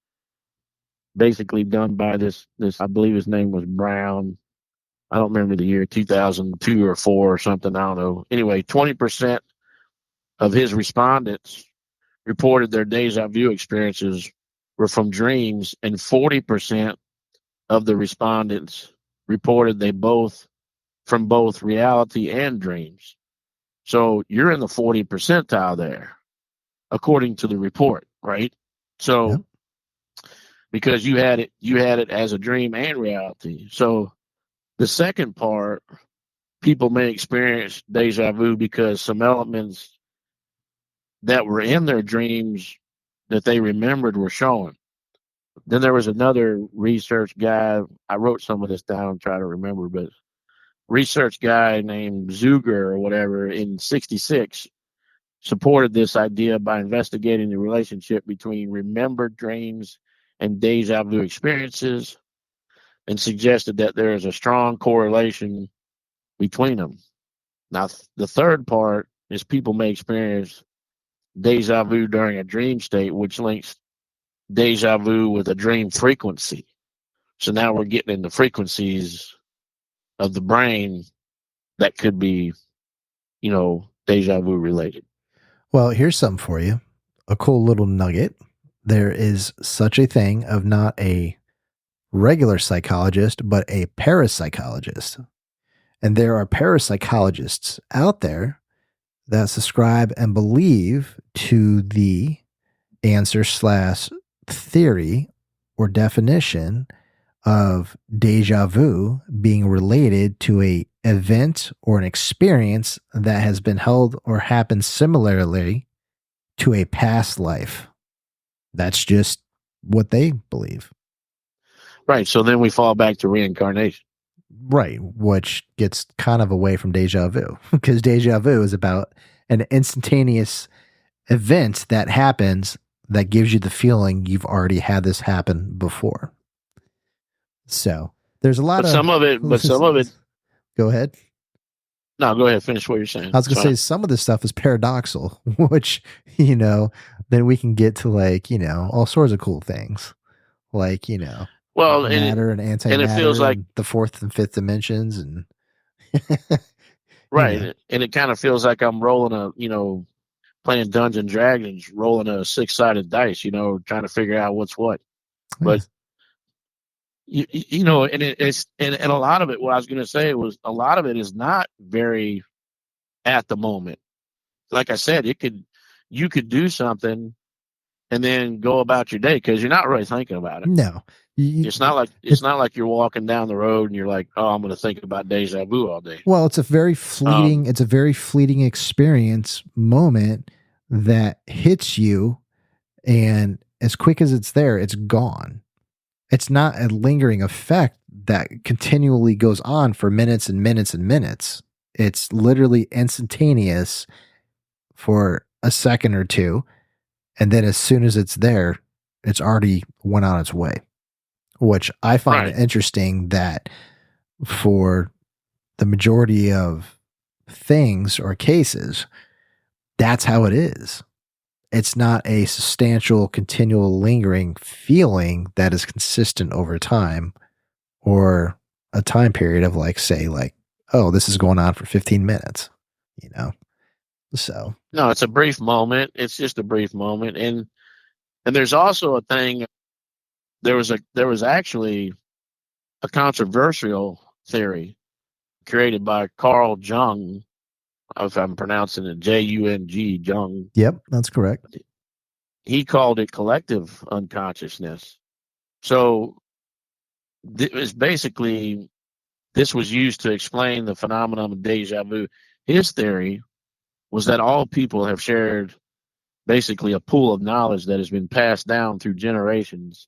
basically done by this I believe his name was Brown. I don't remember the year, 2002 or 4 or something. I don't know. Anyway, 20% of his respondents reported their deja vu experiences were from dreams, and 40% of the respondents reported they both from both reality and dreams. So you're in the 40 percentile there, according to the report, right? So Yep. because you had it as a dream and reality. So the second part, people may experience deja vu because some elements that were in their dreams that they remembered were shown. Then there was another research guy. I wrote some of this down and try to remember, but research guy named Zuger or whatever in 66 supported this idea by investigating the relationship between remembered dreams and deja vu experiences and suggested that there is a strong correlation between them. Now, the third part is people may experience deja vu during a dream state, which links deja vu with a dream frequency. So now we're getting into frequencies of the brain that could be, deja vu related. Well, here's something for you. A cool little nugget. There is such a thing of not a regular psychologist, but a parapsychologist. And there are parapsychologists out there that subscribe and believe to the answer slash theory or definition of deja vu being related to a event or an experience that has been held or happened similarly to a past life. That's just what they believe. Right. So then we fall back to reincarnation. Right, which gets kind of away from deja vu because deja vu is about an instantaneous event that happens that gives you the feeling you've already had this happen before. So there's a lot But some of it, Go ahead. no, go ahead, finish what you're saying. I was going to say some of this stuff is paradoxical, which, then we can get to all sorts of cool things like, well, matter and antimatter and it feels like and the fourth and fifth dimensions and right. And it kind of feels like I'm rolling playing Dungeons and Dragons, rolling a 6-sided dice, trying to figure out what's what. But and it's and a lot of it. What I was going to say was a lot of it is not very at the moment. Like I said, you could do something and then go about your day because you're not really thinking about it. No, it's not like you're walking down the road and you're like, oh, I'm going to think about deja vu all day. Well, it's a very fleeting experience moment that hits you, and as quick as it's there, it's gone. It's not a lingering effect that continually goes on for minutes and minutes and minutes. It's literally instantaneous for a second or two. And then as soon as it's there, it's already went on its way, which I find it interesting that for the majority of things or cases, that's how it is. It's not a substantial, continual, lingering feeling that is consistent over time or a time period of oh, this is going on for 15 minutes, So. No, it's a brief moment. It's just a brief moment. And there's also a thing. There was actually a controversial theory created by Carl Jung, if I'm pronouncing it Jung, Jung. Yep, that's correct. He called it collective unconsciousness. So this was used to explain the phenomenon of deja vu. His theory was that all people have shared basically a pool of knowledge that has been passed down through generations,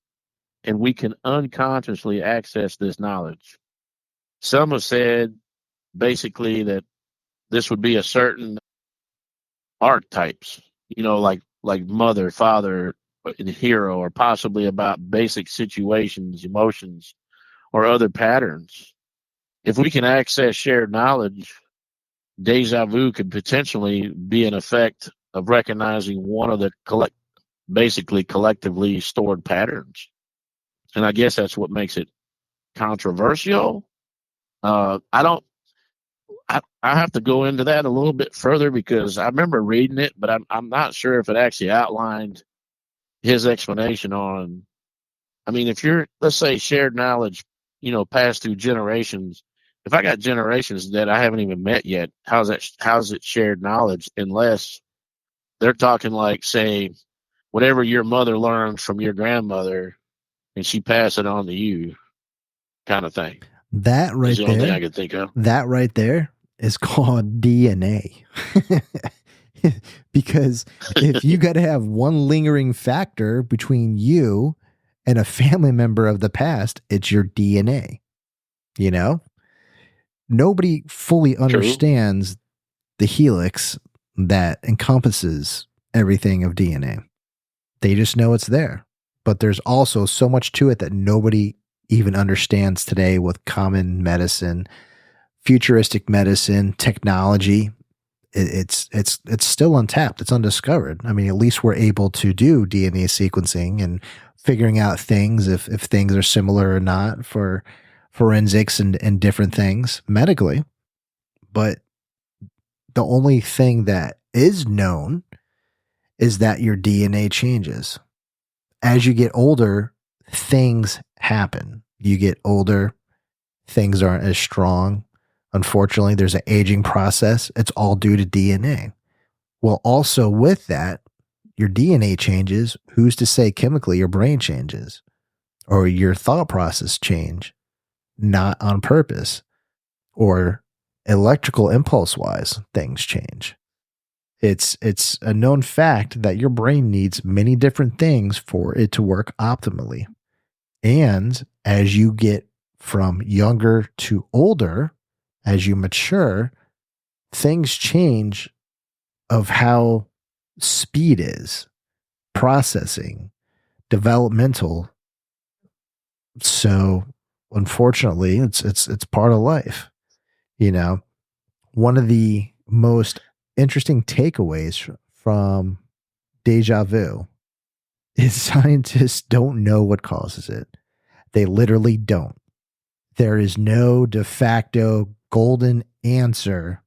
and we can unconsciously access this knowledge. Some have said basically that this would be a certain archetypes, like mother, father, and hero, or possibly about basic situations, emotions, or other patterns. If we can access shared knowledge, deja vu could potentially be an effect of recognizing one of the basically collectively stored patterns. And I guess that's what makes it controversial. I don't. I have to go into that a little bit further because I remember reading it, but I'm not sure if it actually outlined his explanation on. I mean, if you're, let's say, shared knowledge, passed through generations. If I got generations that I haven't even met yet, how's it shared knowledge? Unless they're talking like, say, whatever your mother learned from your grandmother, and she passed it on to you, kind of thing. That Is right the only thing I there, could think of. that right there is called DNA. Because if you got to have one lingering factor between you and a family member of the past, it's your DNA. You know, nobody fully True. understands the helix that encompasses everything of DNA. They just know it's there. But there's also so much to it that nobody even understands today with common medicine, futuristic medicine, technology. It's still untapped. It's undiscovered. I mean, at least we're able to do DNA sequencing and figuring out things if things are similar or not for forensics and different things medically. But the only thing that is known is that your DNA changes. As you get older, things happen. You get older, things aren't as strong. Unfortunately, there's an aging process. It's all due to DNA. Well, also with that, your DNA changes. Who's to say chemically your brain changes or your thought process change, not on purpose, or electrical impulse wise, things change. It's a known fact that your brain needs many different things for it to work optimally. And as you get from younger to older, as you mature, things change of how speed is, processing, developmental. So unfortunately, it's part of life. You know, one of the most interesting takeaways from deja vu is scientists don't know what causes it. They literally don't. There is no de facto golden answer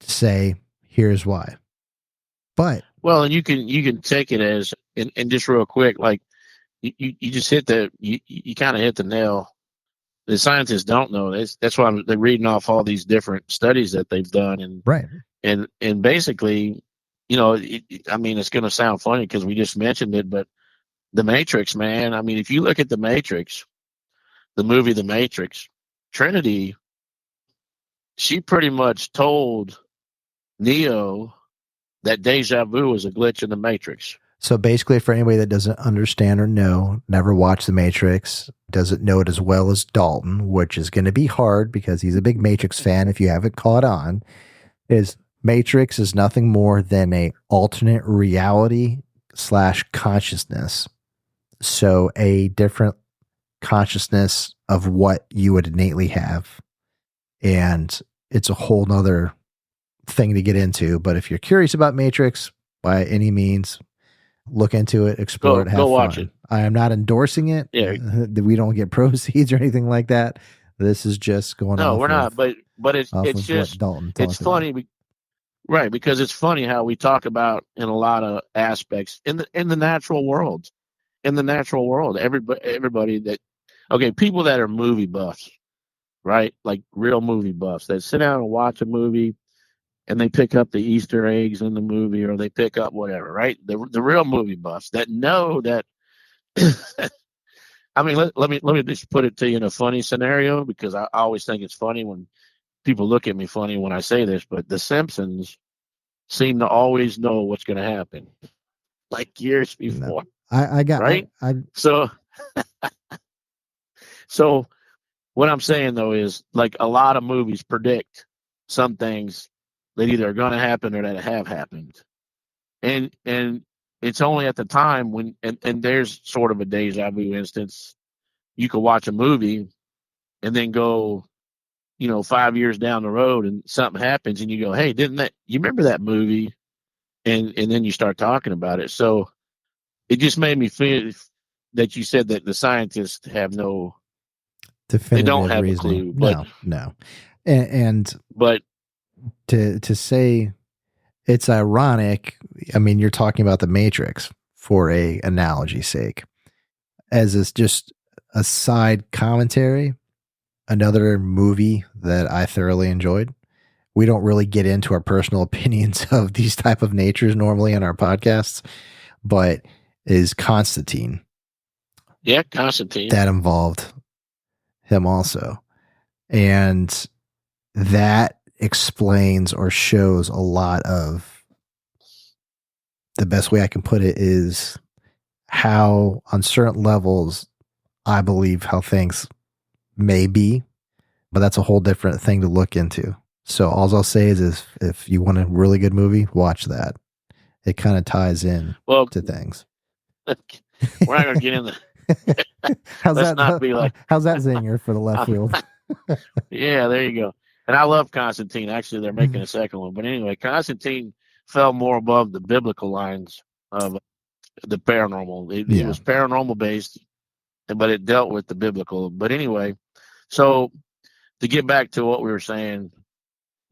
to say, here's why. But Well, and you can take it as, and just real quick, like you just hit you kind of hit the nail. The scientists don't know this. That's why they're reading off all these different studies that they've done, right. and basically, I mean, it's going to sound funny because we just mentioned it, but the Matrix, man. I mean, if you look at the Matrix, the movie The Matrix, Trinity, she pretty much told Neo that deja vu was a glitch in the Matrix. So basically, for anybody that doesn't understand or know, never watched The Matrix, doesn't know it as well as Dalton, which is going to be hard because he's a big Matrix fan if you haven't caught on, is Matrix is nothing more than a alternate reality / consciousness. So a different consciousness of what you would innately have. And it's a whole nother thing to get into. But if you're curious about Matrix, by any means, look into it, explore it, Go have watch it. fun. I am not endorsing it. Yeah, We don't get proceeds or anything like that. This is just going no, we're not. But off it's of what just Dalton it's talked about. funny, right? Because it's funny how we talk about in a lot of aspects in the natural world. In the natural world, everybody that, okay, people that are movie buffs, right? Like real movie buffs that sit down and watch a movie and they pick up the Easter eggs in the movie, or they pick up whatever, right? The real movie buffs that know that. I mean, let me just put it to you in a funny scenario, because I always think it's funny when people look at me funny when I say this, but The Simpsons seem to always know what's going to happen, like years No, before, I got, right? I So, so what I'm saying though is, like, a lot of movies predict some things that either are going to happen or that have happened, and it's only at the time when and there's sort of a deja vu instance. You could watch a movie and then go, 5 years down the road and something happens and you go, hey, didn't that, you remember that movie? And then you start talking about it. So it just made me feel that you said that the scientists have they don't Definitive have a reasoning. clue, but No. And but to say it's ironic, I mean, you're talking about the Matrix for a analogy's sake. As is just a side commentary, another movie that I thoroughly enjoyed. We don't really get into our personal opinions of these type of natures normally in our podcasts, but is Constantine. yeah, Constantine. That involved him also. And that explains or shows a lot of, the best way I can put it is how on certain levels I believe how things may be, but that's a whole different thing to look into. So all I'll say is if you want a really good movie, watch that. It kind of ties in to things. We're not going to get in the. how's Let's that? not be like. How's that zinger for the left field? Yeah, there you go. And I love Constantine. Actually, they're making a second one. But anyway, Constantine fell more above the biblical lines of the paranormal. It was paranormal based, but it dealt with the biblical. But anyway, so to get back to what we were saying,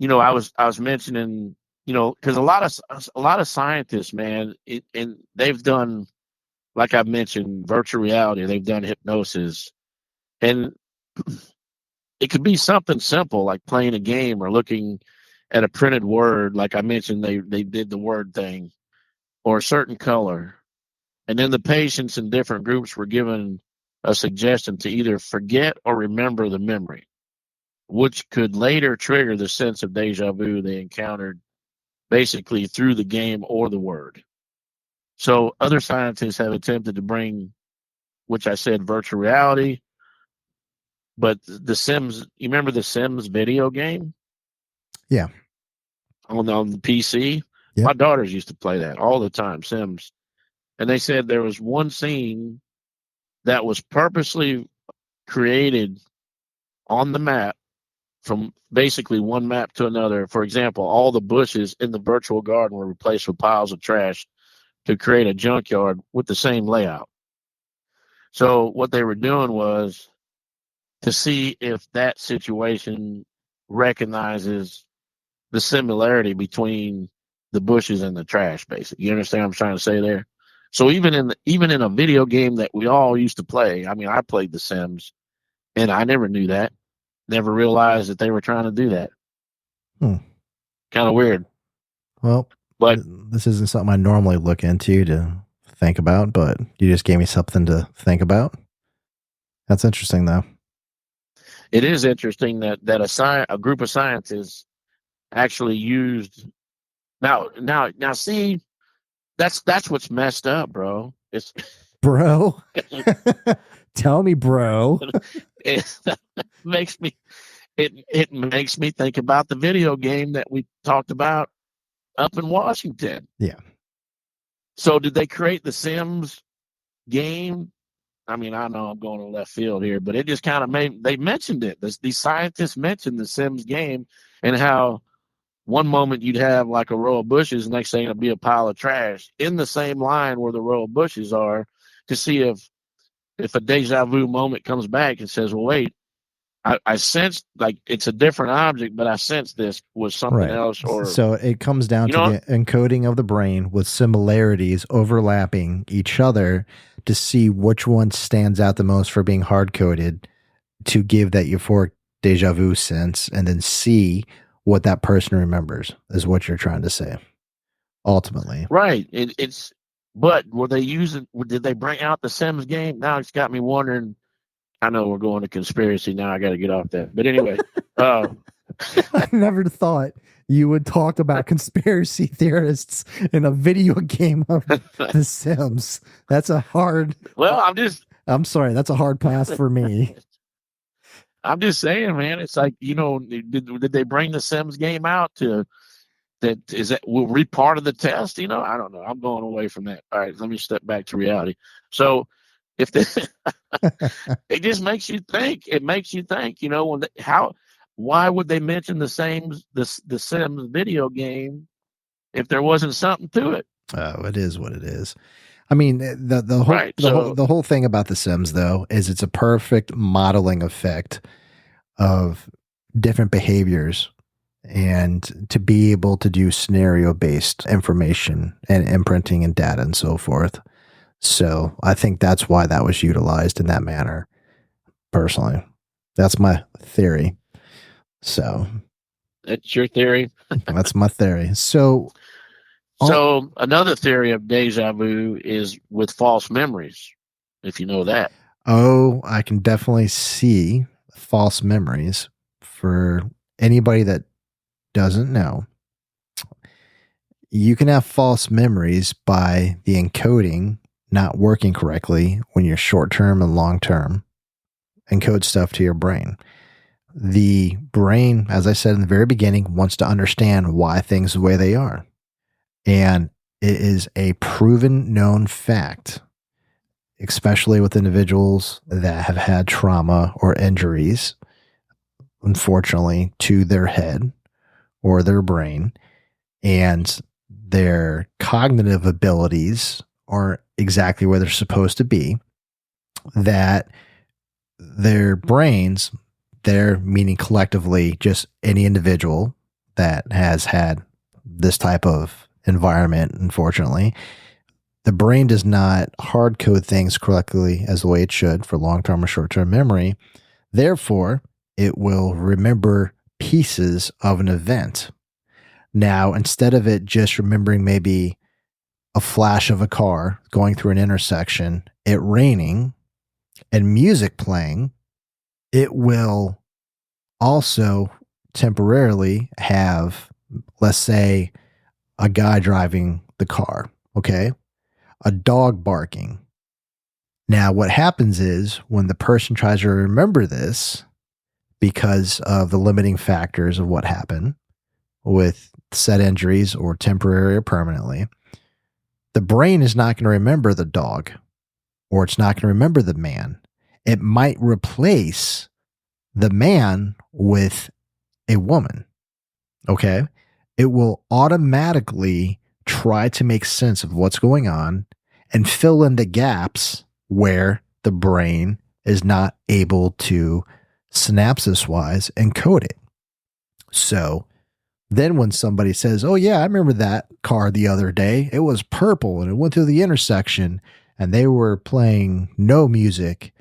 I was mentioning, because a lot of scientists, man, and they've done, like I've mentioned, virtual reality. They've done hypnosis, and it could be something simple like playing a game or looking at a printed word. Like I mentioned, they did the word thing or a certain color. And then the patients in different groups were given a suggestion to either forget or remember the memory, which could later trigger the sense of deja vu they encountered basically through the game or the word. So other scientists have attempted to bring, which I said, virtual reality. But the Sims, you remember the Sims video game? Yeah. On the PC? Yep. My daughters used to play that all the time, Sims. And they said there was one scene that was purposely created on the map from basically one map to another. For example, all the bushes in the virtual garden were replaced with piles of trash to create a junkyard with the same layout. So what they were doing was to see if that situation recognizes the similarity between the bushes and the trash, basically. You understand what I'm trying to say there? So even in a video game that we all used to play, I mean, I played The Sims, and I never knew that. Never realized that they were trying to do that. Kind of weird. Well, but this isn't something I normally look into to think about, but you just gave me something to think about. That's interesting, though. It is interesting that a group of scientists actually used. Now, see, that's what's messed up, bro. It's bro. Tell me, bro. It makes me think about the video game that we talked about up in Washington. Yeah. So did they create the Sims game? I mean, I know I'm going to left field here, but it just kind of they mentioned it. These scientists mentioned the Sims game and how one moment you'd have like a row of bushes, next thing it'll be a pile of trash in the same line where the row of bushes are, to see if a deja vu moment comes back and says, well, wait, I sensed like it's a different object, but I sensed this was something else. Or so it comes down to the encoding of the brain with similarities overlapping each other to see which one stands out the most for being hard coded to give that euphoric deja vu sense, and then see what that person remembers is what you're trying to say. Ultimately, right? It's but were they using? Did they bring out the Sims game? Now it's got me wondering. I know we're going to conspiracy now. I got to get off that. But anyway, I never thought you would talk about conspiracy theorists in a video game of The Sims. That's a hard. Well, I'm sorry. That's a hard pass for me. I'm just saying, man. It's like, did they bring the Sims game out to that will be part of the test. I don't know. I'm going away from that. All right, let me step back to reality. So if it just makes you think. It makes you think. Why would they mention the Sims video game if there wasn't something to it? Oh, it is what it is. I mean, Right. the whole thing about The Sims, though, is it's a perfect modeling effect of different behaviors, and to be able to do scenario based information and imprinting and data and so forth. So I think that's why that was utilized in that manner. Personally, that's my theory. So that's your theory. That's my theory. So another theory of deja vu is with false memories, if you know that. Oh, I can definitely see false memories. For anybody that doesn't know, you can have false memories by the encoding not working correctly when you're short term and long term encode stuff to your brain. The brain, as I said in the very beginning, wants to understand why things are the way they are. And it is a proven known fact, especially with individuals that have had trauma or injuries, unfortunately, to their head or their brain, and their cognitive abilities aren't exactly where they're supposed to be, that their brains, their meaning collectively just any individual that has had this type of environment, unfortunately, the brain does not hard code things correctly as the way it should for long-term or short-term memory. Therefore, it will remember pieces of an event. Now, instead of it just remembering maybe a flash of a car going through an intersection, it raining, and music playing, it will also temporarily have, let's say, a guy driving the car, okay? A dog barking. Now, what happens is when the person tries to remember this because of the limiting factors of what happened with said injuries or temporary or permanently, the brain is not going to remember the dog, or it's not going to remember the man. It might replace the man with a woman. Okay. It will automatically try to make sense of what's going on and fill in the gaps where the brain is not able to synapses wise encode it. So then when somebody says, oh yeah, I remember that car the other day, it was purple and it went through the intersection and they were playing no music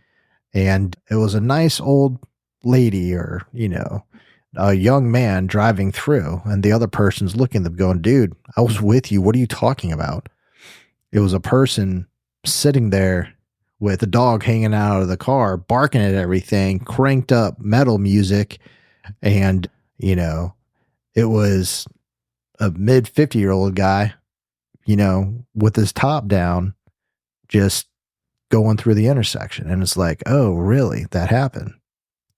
and it was a nice old lady or, a young man driving through, and the other person's looking at them going, dude, I was with you. What are you talking about? It was a person sitting there with a dog hanging out of the car, barking at everything, cranked up metal music. And, it was a mid 50-year-old guy, with his top down, just going through the intersection. And it's like, oh, really? That happened.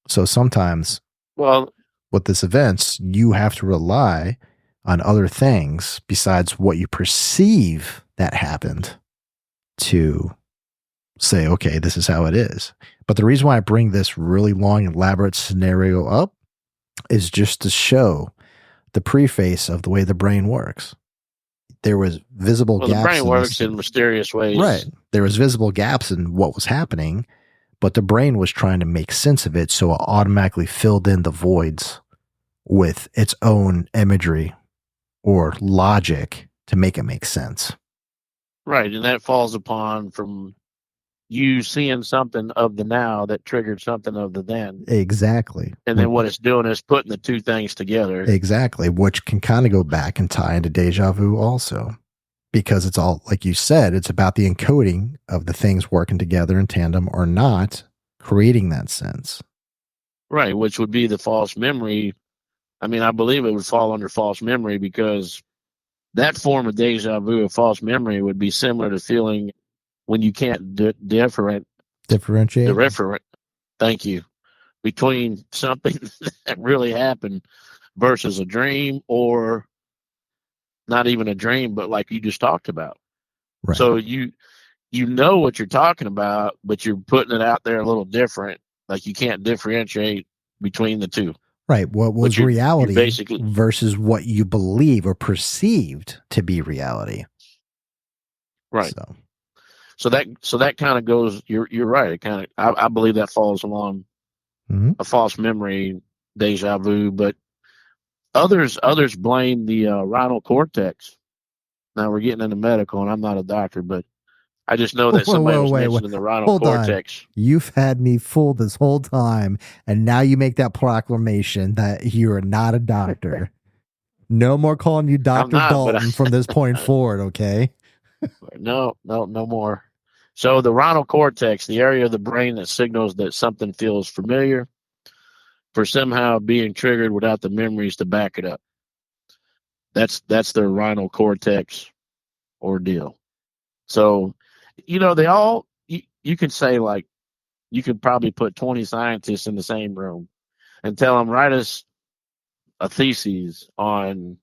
So sometimes, with this events, you have to rely on other things besides what you perceive that happened to say, okay, this is how it is. But the reason why I bring this really long, elaborate scenario up is just to show the preface of the way the brain works. There was visible gaps. The brain works in mysterious ways. Right. There was visible gaps in what was happening, but the brain was trying to make sense of it, so it automatically filled in the voids with its own imagery or logic to make it make sense. Right. And that falls upon from you seeing something of the now that triggered something of the then. Exactly. And then what it's doing is putting the two things together. Exactly. Which can kind of go back and tie into deja vu also. Because it's all, like you said, it's about the encoding of the things working together in tandem or not, creating that sense. Right. Which would be the false memory. I mean, I believe it would fall under false memory because that form of deja vu, of false memory, would be similar to feeling when you can't differentiate. Thank you. Between something that really happened versus a dream or not even a dream, but like you just talked about. Right. So you know what you're talking about, but you're putting it out there a little different. Like you can't differentiate between the two. Right. What was You're reality basically versus what you believe or perceived to be reality. right. So that kind of goes. You're right. It kind of I believe that falls along a false memory, deja vu. But others blame the rhinal cortex. Now we're getting into medical, and I'm not a doctor, but I just know that somebody was wait. mentioning the rhinal Hold on. cortex. You've had me fooled this whole time, and now you make that proclamation that you are not a doctor. No more calling you Dr. Dalton from this point forward, okay? No more. So the rhinal cortex, the area of the brain that signals that something feels familiar, for somehow being triggered without the memories to back it up. That's their rhinal cortex ordeal. So, they all you can say, like, you could probably put 20 scientists in the same room and tell them, write us a thesis on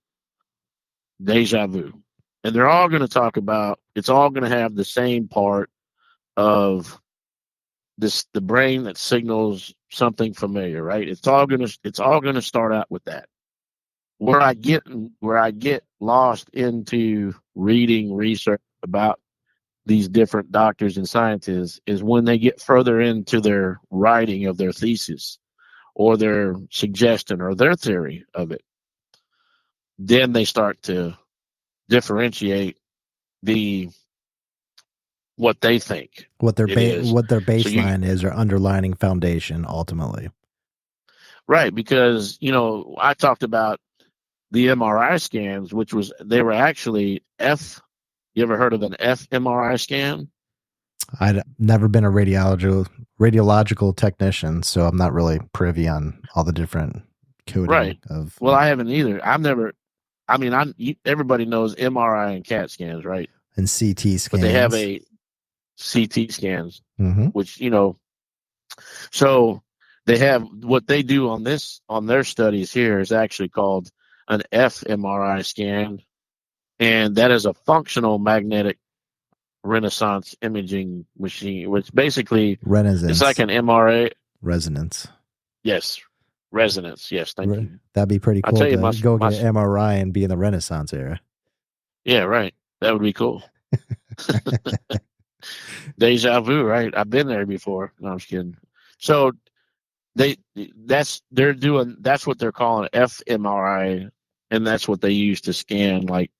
deja vu, and they're all going to talk about, it's all going to have the same part of the brain that signals something familiar, right? It's all going to start out with that. Where I get lost into reading research about these different doctors and scientists is when they get further into their writing of their thesis or their suggestion or their theory of it. Then they start to differentiate what they think, what their baseline is, or underlining foundation ultimately. Right, because I talked about the MRI scans, they were actually F. You ever heard of an fMRI scan? I'd never been a radiological technician, so I'm not really privy on all the different coding of. Well, I haven't either. I've never. I mean, everybody knows MRI and CAT scans, right? And CT scans, but they have a CT scans, mm-hmm. which so they have, what they do on their studies here is actually called an fMRI scan, and that is a functional magnetic resonance imaging machine, which basically it's like an MRA resonance. Yes, resonance. Yes, thank you. That'd be pretty cool to go get an MRI and be in the Renaissance era. Yeah, right. That would be cool. Deja vu, right? I've been there before. No, I'm just kidding. So that's what they're calling fMRI, and that's what they use to scan like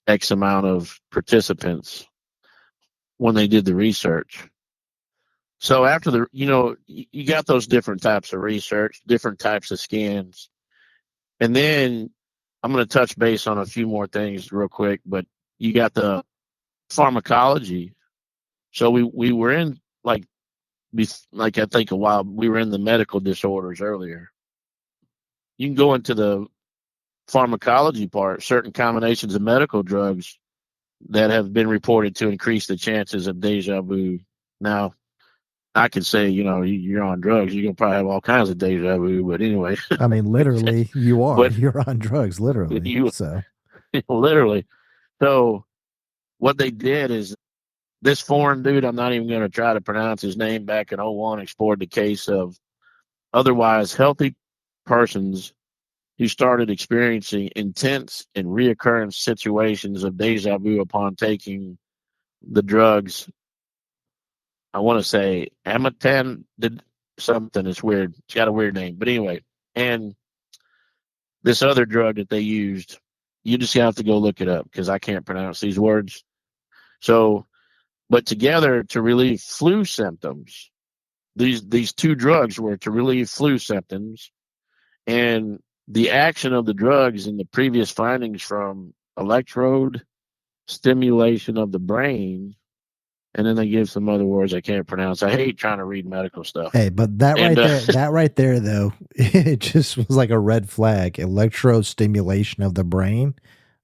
X amount of participants when they did the research. So after you got those different types of research, different types of scans, and then I'm going to touch base on a few more things real quick. But you got the pharmacology. So we were in like I think a while we were in the medical disorders earlier. You can go into the pharmacology part, certain combinations of medical drugs that have been reported to increase the chances of deja vu. Now, I could say, you're on drugs, you're going to probably have all kinds of deja vu, but anyway. I mean, literally, you are. You're on drugs, literally. Literally. So what they did is, this foreign dude, I'm not even going to try to pronounce his name, back in 2001, explored the case of otherwise healthy persons who started experiencing intense and reoccurring situations of deja vu upon taking the drugs. I want to say Amatan did something. It's weird. It's got a weird name. But anyway, and this other drug that they used, you just have to go look it up because I can't pronounce these words. So, but together to relieve flu symptoms, these two drugs were to relieve flu symptoms, and the action of the drugs and the previous findings from electrode stimulation of the brain, and then they give some other words I can't pronounce. I hate trying to read medical stuff. Hey, but that right there, though, it just was like a red flag. Electrode stimulation of the brain.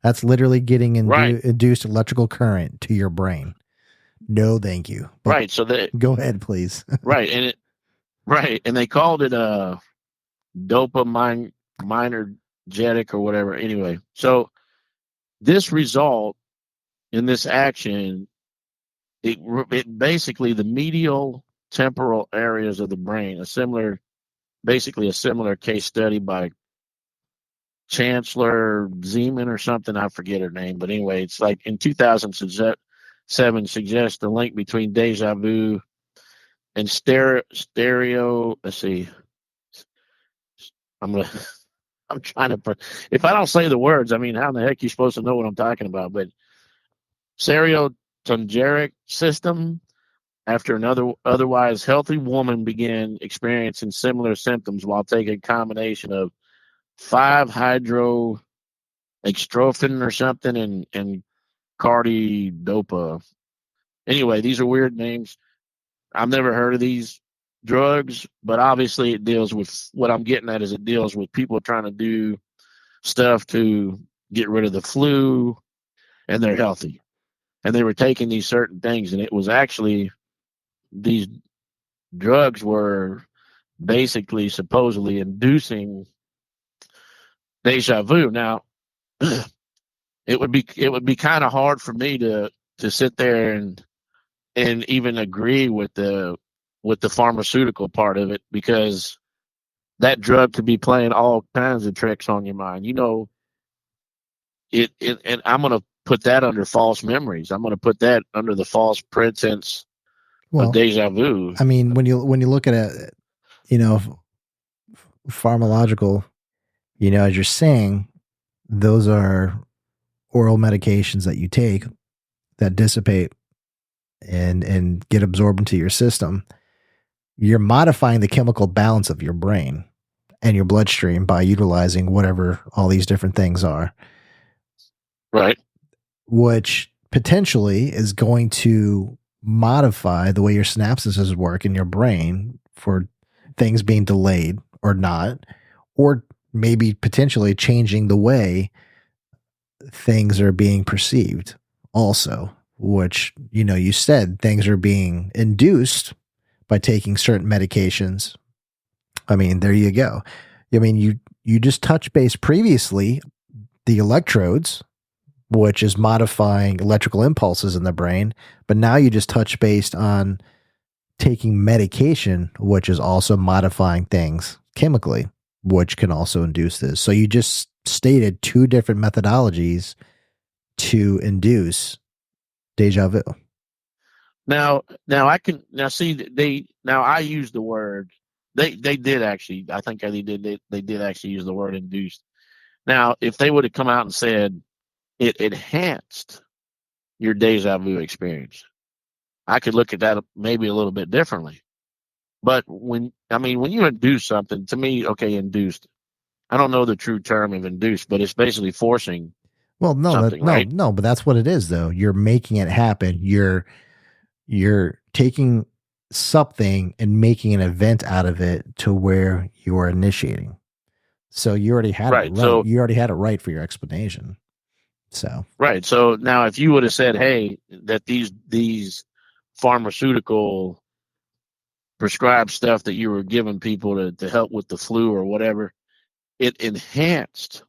That's literally getting induced electrical current to your brain. No, thank you. But right. So go ahead, please. Right. And they called it a dopamine minergetic or whatever. Anyway, so this result in this action, it basically the medial temporal areas of the brain, basically a similar case study by Chancellor Zeman or something. I forget her name, but anyway, it's like in 2007 suggests the link between deja vu and stereo. Let's see. I'm gonna. I'm trying to. If I don't say the words, I mean, how in the heck are you supposed to know what I'm talking about? But serotonergic system. After another otherwise healthy woman began experiencing similar symptoms while taking a combination of 5-hydroxystrobin or something and cardidopa. Anyway, these are weird names. I've never heard of these drugs, but obviously it deals with what I'm getting at is it deals with people trying to do stuff to get rid of the flu and they're healthy. And they were taking these certain things, and it was actually these drugs were basically supposedly inducing deja vu. Now, it would be kind of hard for me to sit there and even agree with the pharmaceutical part of it, because that drug could be playing all kinds of tricks on your mind. You know, and I'm going to put that under false memories. I'm going to put that under the false pretense of deja vu. I mean, when you look at it, pharmacological, as you're saying, those are oral medications that you take that dissipate and get absorbed into your system. You're modifying the chemical balance of your brain and your bloodstream by utilizing whatever all these different things are. Right. Which potentially is going to modify the way your synapses work in your brain for things being delayed or not, or maybe potentially changing the way things are being perceived also, which, you said things are being induced by taking certain medications. I mean, there you go. I mean, you just touched base previously, the electrodes, which is modifying electrical impulses in the brain, but now you just touch based on taking medication, which is also modifying things chemically, which can also induce this. So you just stated two different methodologies to induce deja vu. Now I use the word, they did actually, I think they did actually use the word induced. Now, if they would have come out and said it enhanced your deja vu experience, I could look at that maybe a little bit differently. But when you induce something, to me, okay, induced, I don't know the true term of induced, but it's basically forcing something, right? No, but that's what it is though. You're making it happen. You're taking something and making an event out of it to where you are initiating. So you already had it right. So you already had it right for your explanation. So right. So now, if you would have said, "Hey, that these pharmaceutical prescribed stuff that you were giving people to help with the flu or whatever, it enhanced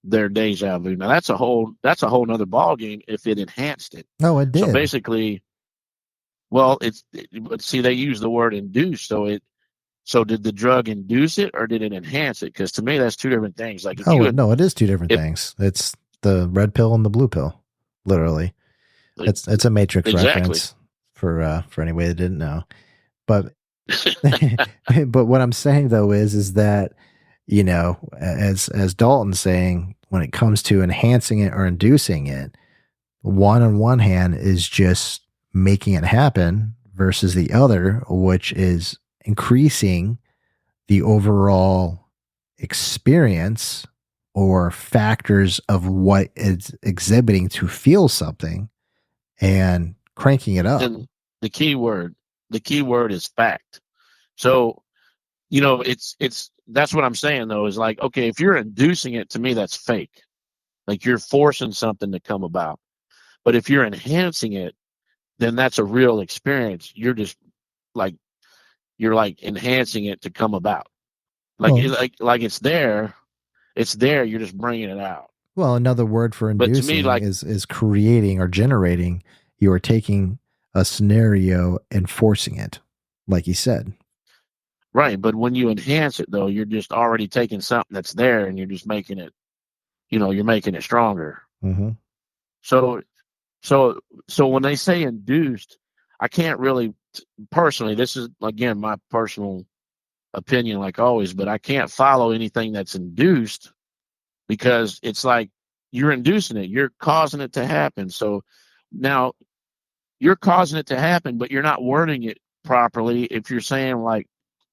their deja vu." Now that's a whole nother ball game. If it enhanced it, no, it did. So basically, well, see, they use the word induce. So did the drug induce it or did it enhance it? Because to me, that's two different things. Like, no, it is two different things. It's the red pill and the blue pill, literally. It's a Matrix reference for anybody that didn't know. But but what I'm saying though is that, as Dalton's saying, when it comes to enhancing it or inducing it, one on one hand is just making it happen versus the other, which is increasing the overall experience or factors of what it's exhibiting to feel something and cranking it up. And the key word is fact. So, it's that's what I'm saying though, is like, okay, if you're inducing it, to me, that's fake. Like, you're forcing something to come about. But if you're enhancing it, then that's a real experience. You're just like, enhancing it to come about. Like, like it's there. You're just bringing it out. Well, another word for But to me, inducing like, is creating or generating. You are taking a scenario and forcing it, like you said. right. But when you enhance it, though, you're just already taking something that's there and you're just making it, you're making it stronger. Mm-hmm. So, so, so when they say induced, I can't really, personally, this is again my personal opinion, like always, but I can't follow anything that's induced because it's like you're inducing it, you're causing it to happen. So now you're causing it to happen, but you're not wording it properly. If you're saying like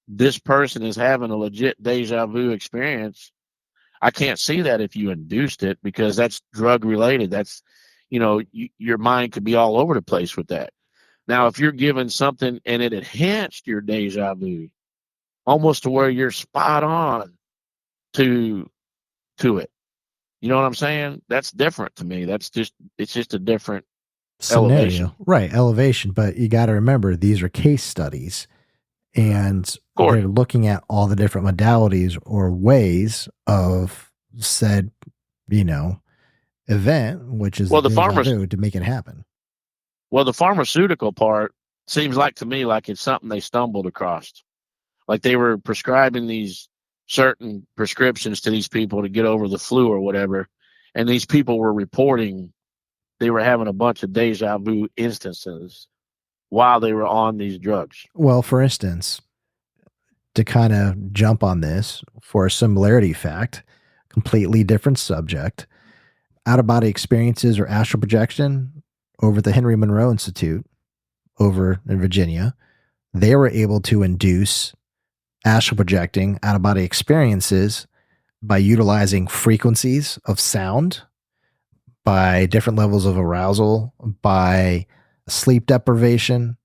this person is having a legit deja vu experience, I can't see that if you induced it because that's drug related. That's, your mind could be all over the place with that. Now, if you're given something and it enhanced your deja vu, almost to where you're spot on to it. You know what I'm saying? That's different to me. It's just a different elevation. Scenario, right? Elevation, but you got to remember these are case studies, and Of course. they're looking at all the different modalities or ways of said, you know, event, which is the Well, the deja farmers, vu, to make it happen. well, the pharmaceutical part seems like to me like it's something they stumbled across. Like they were prescribing these certain prescriptions to these people to get over the flu or whatever, and these people were reporting they were having a bunch of deja vu instances while they were on these drugs. Well, for instance, to kind of jump on this for a similarity fact, completely different subject, out of body experiences or astral projection over at the Henry Monroe Institute over in Virginia, they were able to induce astral projecting out of body experiences by utilizing frequencies of sound, by different levels of arousal, by sleep deprivation,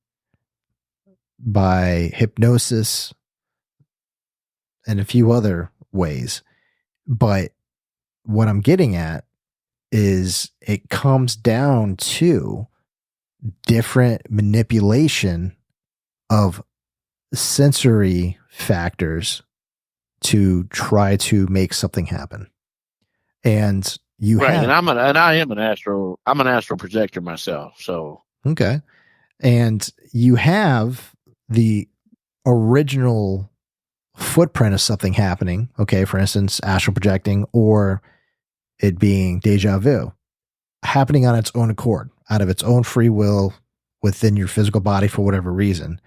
by hypnosis, and a few other ways. But what I'm getting at is it comes down to different manipulation of sensory factors to try to make something happen. And you Right, have I am I'm an astral projector myself. So okay. And you have the original footprint of something happening, okay, for instance, astral projecting or it being deja vu, happening on its own accord, out of its own free will within your physical body for whatever reason.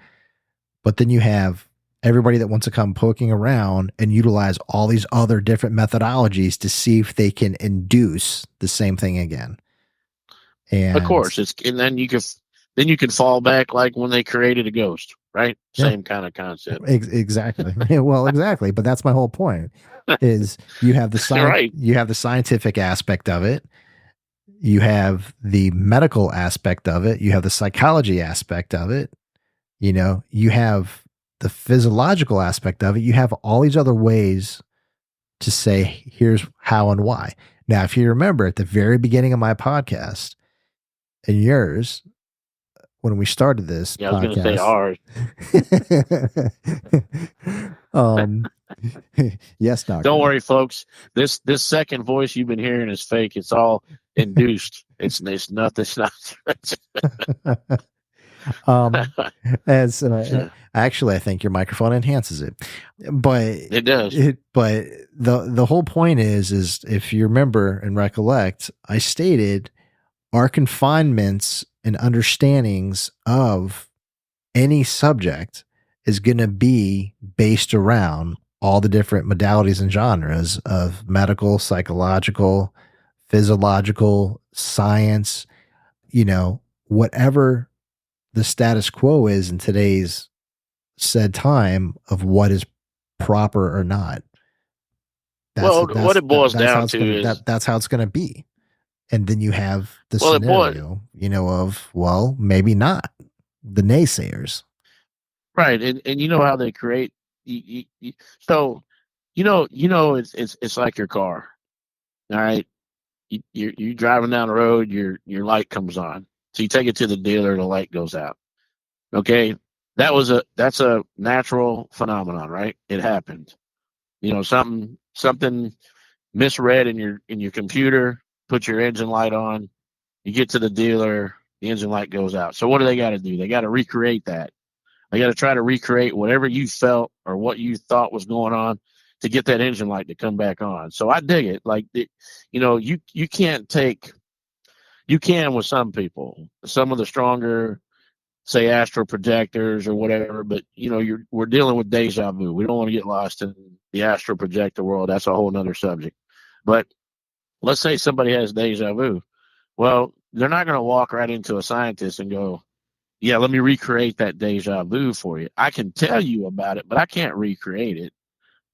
But then you have everybody that wants to come poking around and utilize all these other different methodologies to see if they can induce the same thing again. of And course and then you can fall back like when they created a ghost, right? yeah, Same kind of concept. exactly. Well, exactly. But that's my whole point is you have Right. you have the scientific aspect of it. You have the medical aspect of it. You have the psychology aspect of it. You have the physiological aspect of it. You have all these other ways to say, here's how and why. Now, if you remember at the very beginning of my podcast and yours, when we started this Yeah, I was going to say podcast, ours. um, yes, doctor. Don't worry, folks. This second voice you've been hearing is fake. It's all induced. It's nothing. It's not. As actually, I think your microphone enhances it, but It does. But the whole point is if you remember and recollect, I stated our confinements and understandings of any subject is going to be based around all the different modalities and genres of medical, psychological, physiological, science, whatever the status quo is in today's said time of what is proper or not. Well, what it boils That's how down it's to gonna is, that's how it's gonna be. And then you have the well, it boils scenario, of well, maybe not the naysayers. right, and you know how they create. So, it's like your car. All right, you're driving down the road, your light comes on, so you take it to the dealer, the light goes out. Okay, that's a natural phenomenon, right? It happened. Something misread in your computer, put your engine light on, you get to the dealer, the engine light goes out. So what do they got to do? They got to recreate that. They got to try to recreate whatever you felt or what you thought was going on to get that engine light to come back on. So I dig it. Like, you can't take, you can with some people, some of the stronger, say, astral projectors or whatever, but we're dealing with deja vu. We don't want to get lost in the astral projector world. That's a whole nother subject. But let's say somebody has deja vu. Well, they're not going to walk right into a scientist and go, yeah, let me recreate that deja vu for you. I can tell you about it, but I can't recreate it.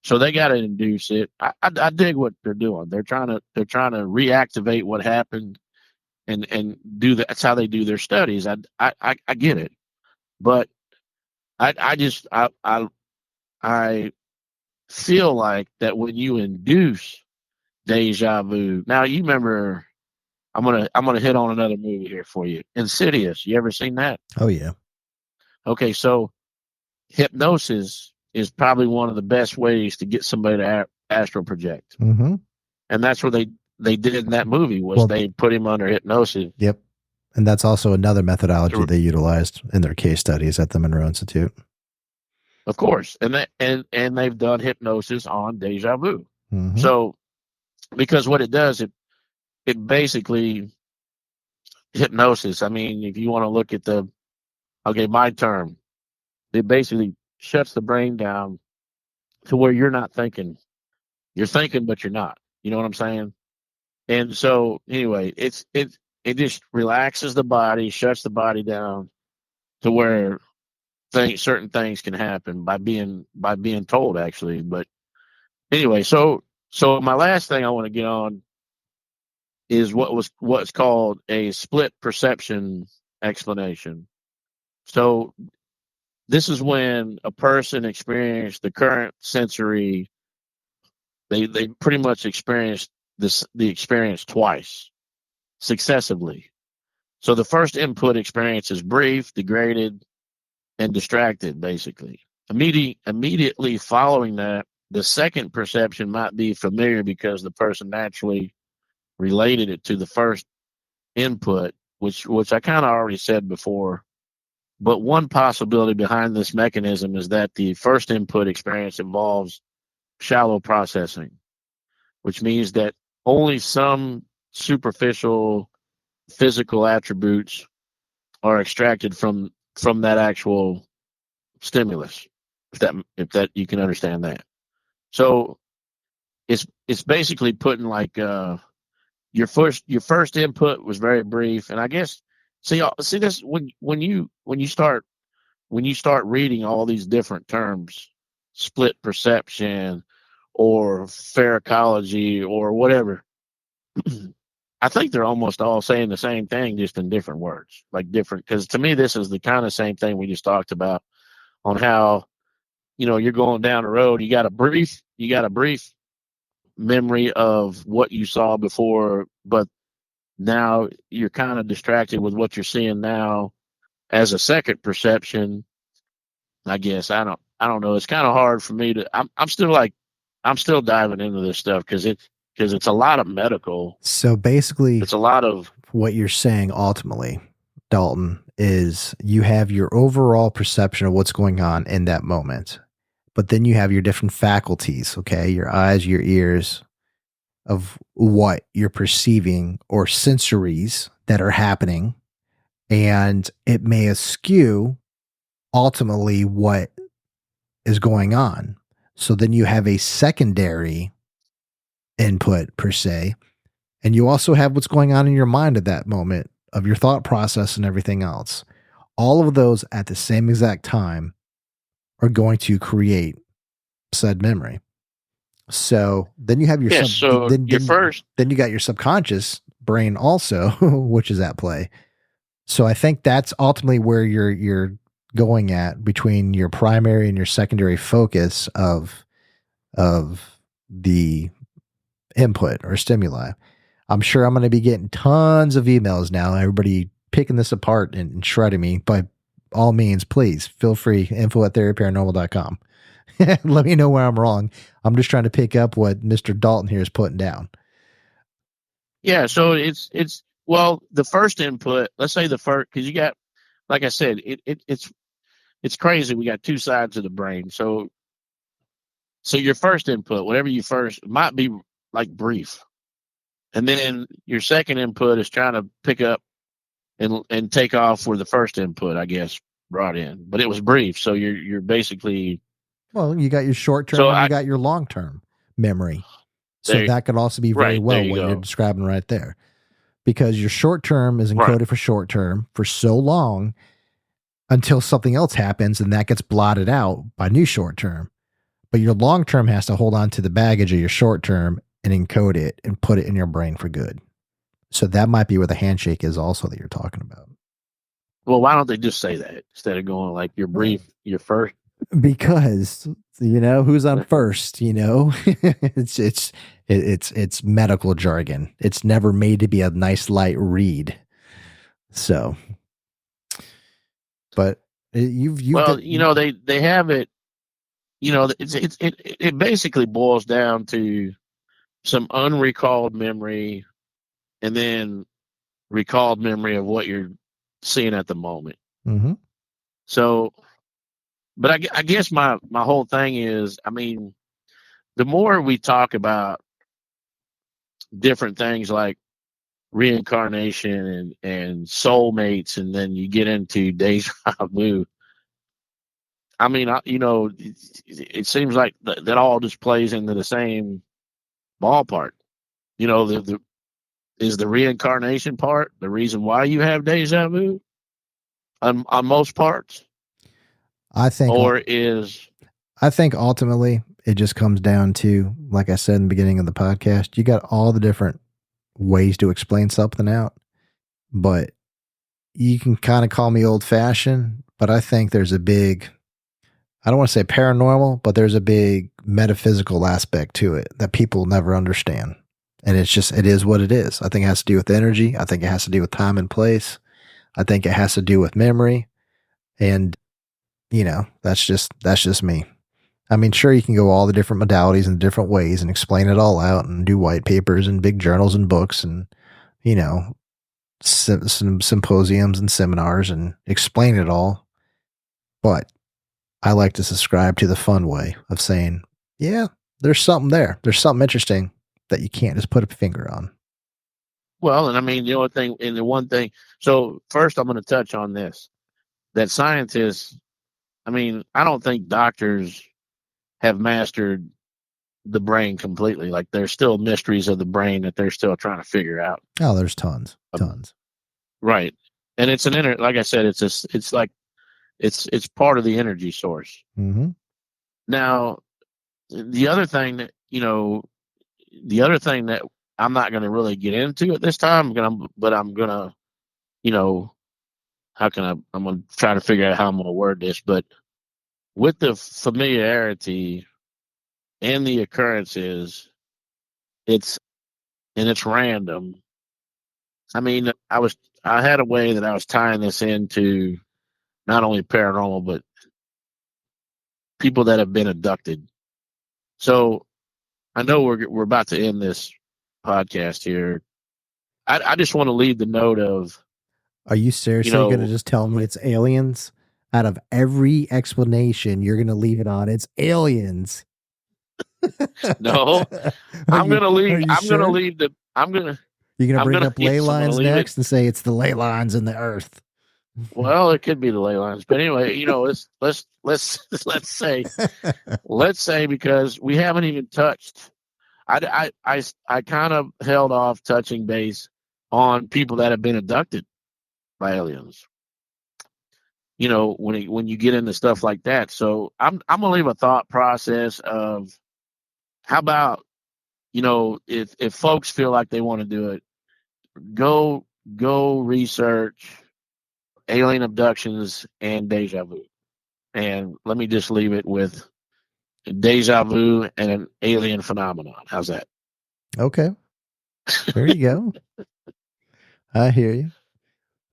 So they got to induce it. I dig what they're doing. They're trying to reactivate what happened and do that. That's how they do their studies. I get it, but I feel like that when you induce deja vu. Now you remember, I'm gonna hit on another movie here for you. Insidious. You ever seen that? Oh yeah. Okay, so hypnosis is probably one of the best ways to get somebody to astral project, Mm-hmm. and that's what they did in that movie was they put him under hypnosis. Yep. And that's also another methodology they utilized in their case studies at the Monroe Institute. Of course, and they've done hypnosis on deja vu. Mm-hmm. So because what it does, it basically hypnosis. I mean, if you want to look at my term, it basically shuts the brain down to where you're not thinking. You're thinking, but you're not. You know what I'm saying? And so anyway, it just relaxes the body, shuts the body down to where certain things can happen by being told, actually. But anyway, so my last thing I want to get on is what's called a split perception explanation. So this is when a person experienced the current sensory. They pretty much experienced the experience twice successively. So the first input experience is brief, degraded, and distracted, basically. Immediately following that, the second perception might be familiar because the person naturally related it to the first input, which I kind of already said before. But one possibility behind this mechanism is that the first input experience involves shallow processing, which means that only some superficial physical attributes are extracted from that actual stimulus. If that you can understand that. So it's basically putting like your first input was very brief, and I guess see this when you start reading all these different terms, split perception or pharmacology or whatever, I think they're almost all saying the same thing, just in different words, like different. Because to me, this is the kind of same thing we just talked about on how you're going down the road. You got a brief memory of what you saw before, but now you're kind of distracted with what you're seeing now as a second perception. I guess I don't know. It's kind of hard for me to. I'm still diving into this stuff because it's a lot of medical. So basically, it's a lot of what you're saying ultimately, Dalton, is you have your overall perception of what's going on in that moment, but then you have your different faculties, okay? Your eyes, your ears, of what you're perceiving or sensories that are happening, and it may askew ultimately what is going on. So then you have a secondary input per se, and you also have what's going on in your mind at that moment of your thought process and everything else. All of those at the same exact time are going to create said memory. So then you have your then you got your subconscious brain also, which is at play. So I think that's ultimately where you're going at between your primary and your secondary focus of the input or stimuli. I'm sure I'm going to be getting tons of emails now. Everybody picking this apart and shredding me. By all means, please feel free. info@theoryofparanormal.com. Let me know where I'm wrong. I'm just trying to pick up what Mr. Dalton here is putting down. Yeah, so it's well, the first input, let's say the first, because you got, like I said, it's crazy. We got two sides of the brain. So your first input, whatever you first, might be like brief, and then your second input is trying to pick up and take off where the first input, I guess, brought in, but it was brief. So you're basically, Well, you got your short term so and you I got your long term memory. So there that could also be very right there well you what you're go. describing right there. Because your short term is Right. encoded for short term for so long until something else happens and that gets blotted out by new short term. But your long term has to hold on to the baggage of your short term and encode it and put it in your brain for good. So that might be where the handshake is also that you're talking about. Well, why don't they just say that instead of going like your brief, your first? Because who's on first. It's medical jargon. It's never made to be a nice light read. So, but you've Well, got, they have it. It basically boils down to some unrecalled memory and then recalled memory of what you're seeing at the moment. mm-hmm. So, but I guess my whole thing is, I mean, the more we talk about different things like reincarnation and soulmates, and then you get into deja vu. I mean, it seems like that all just plays into the same ballpark. Is the reincarnation part the reason why you have deja vu on most parts, I think or is I think ultimately it just comes down to, like I said in the beginning of the podcast, you got all the different ways to explain something out, but you can kind of call me old fashioned, but I think there's a big, I don't want to say paranormal, but there's a big metaphysical aspect to it that people never understand. And it is what it is. I think it has to do with energy. I think it has to do with time and place. I think it has to do with memory. And, that's just me. I mean, sure, you can go all the different modalities and different ways and explain it all out and do white papers and big journals and books and, some symposiums and seminars and explain it all. But I like to subscribe to the fun way of saying, yeah, there's something there. There's something interesting that you can't just put a finger on. well, and I mean the only thing and the one thing. So first, I'm going to touch on this that scientists. I mean, I don't think doctors have mastered the brain completely. Like there's still mysteries of the brain that they're still trying to figure out. Oh, there's tons. Right. And it's like I said, it's like, it's part of the energy source. Mm-hmm. Now, the other thing the other thing that I'm not going to really get into at this time, but I'm going to, I'm going to try to figure out how I'm going to word this, but with the familiarity and the occurrences, it's, and it's random. I mean, I had a way that I was tying this into not only paranormal, but people that have been abducted. So I know we're about to end this podcast here. I just want to leave the note of, Are you seriously going to just tell me it's aliens? Out of every explanation, you're going to leave it on it's aliens. No, I'm going to leave. I'm going to leave the. You're going to bring up ley yes, lines next and say it's the ley lines in the earth. Well, it could be the ley lines, but anyway, let's say because we haven't even touched. I kind of held off touching base on people that have been abducted by aliens. When you get into stuff like that, so I'm gonna leave a thought process of how about if folks feel like they want to do it, go research alien abductions and deja vu, and let me just leave it with deja vu and an alien phenomenon. How's that? Okay. There you go. I hear you.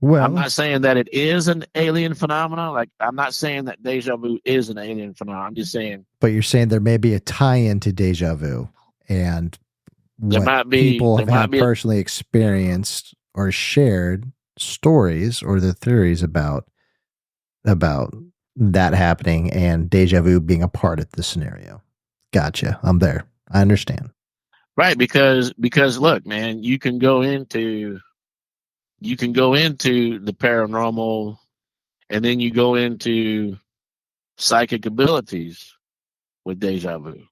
I'm Well, not saying that it is an alien phenomenon. Like, I'm not saying that deja vu is an alien phenomenon. I'm just saying but you're saying there may be a tie-in to deja vu and there what might be people there might have be a, personally experienced or shared stories or the theories about that happening and deja vu being a part of the scenario. Gotcha. I'm there. I understand. right, because look, man, you can go into the paranormal, and then you go into psychic abilities with deja vu.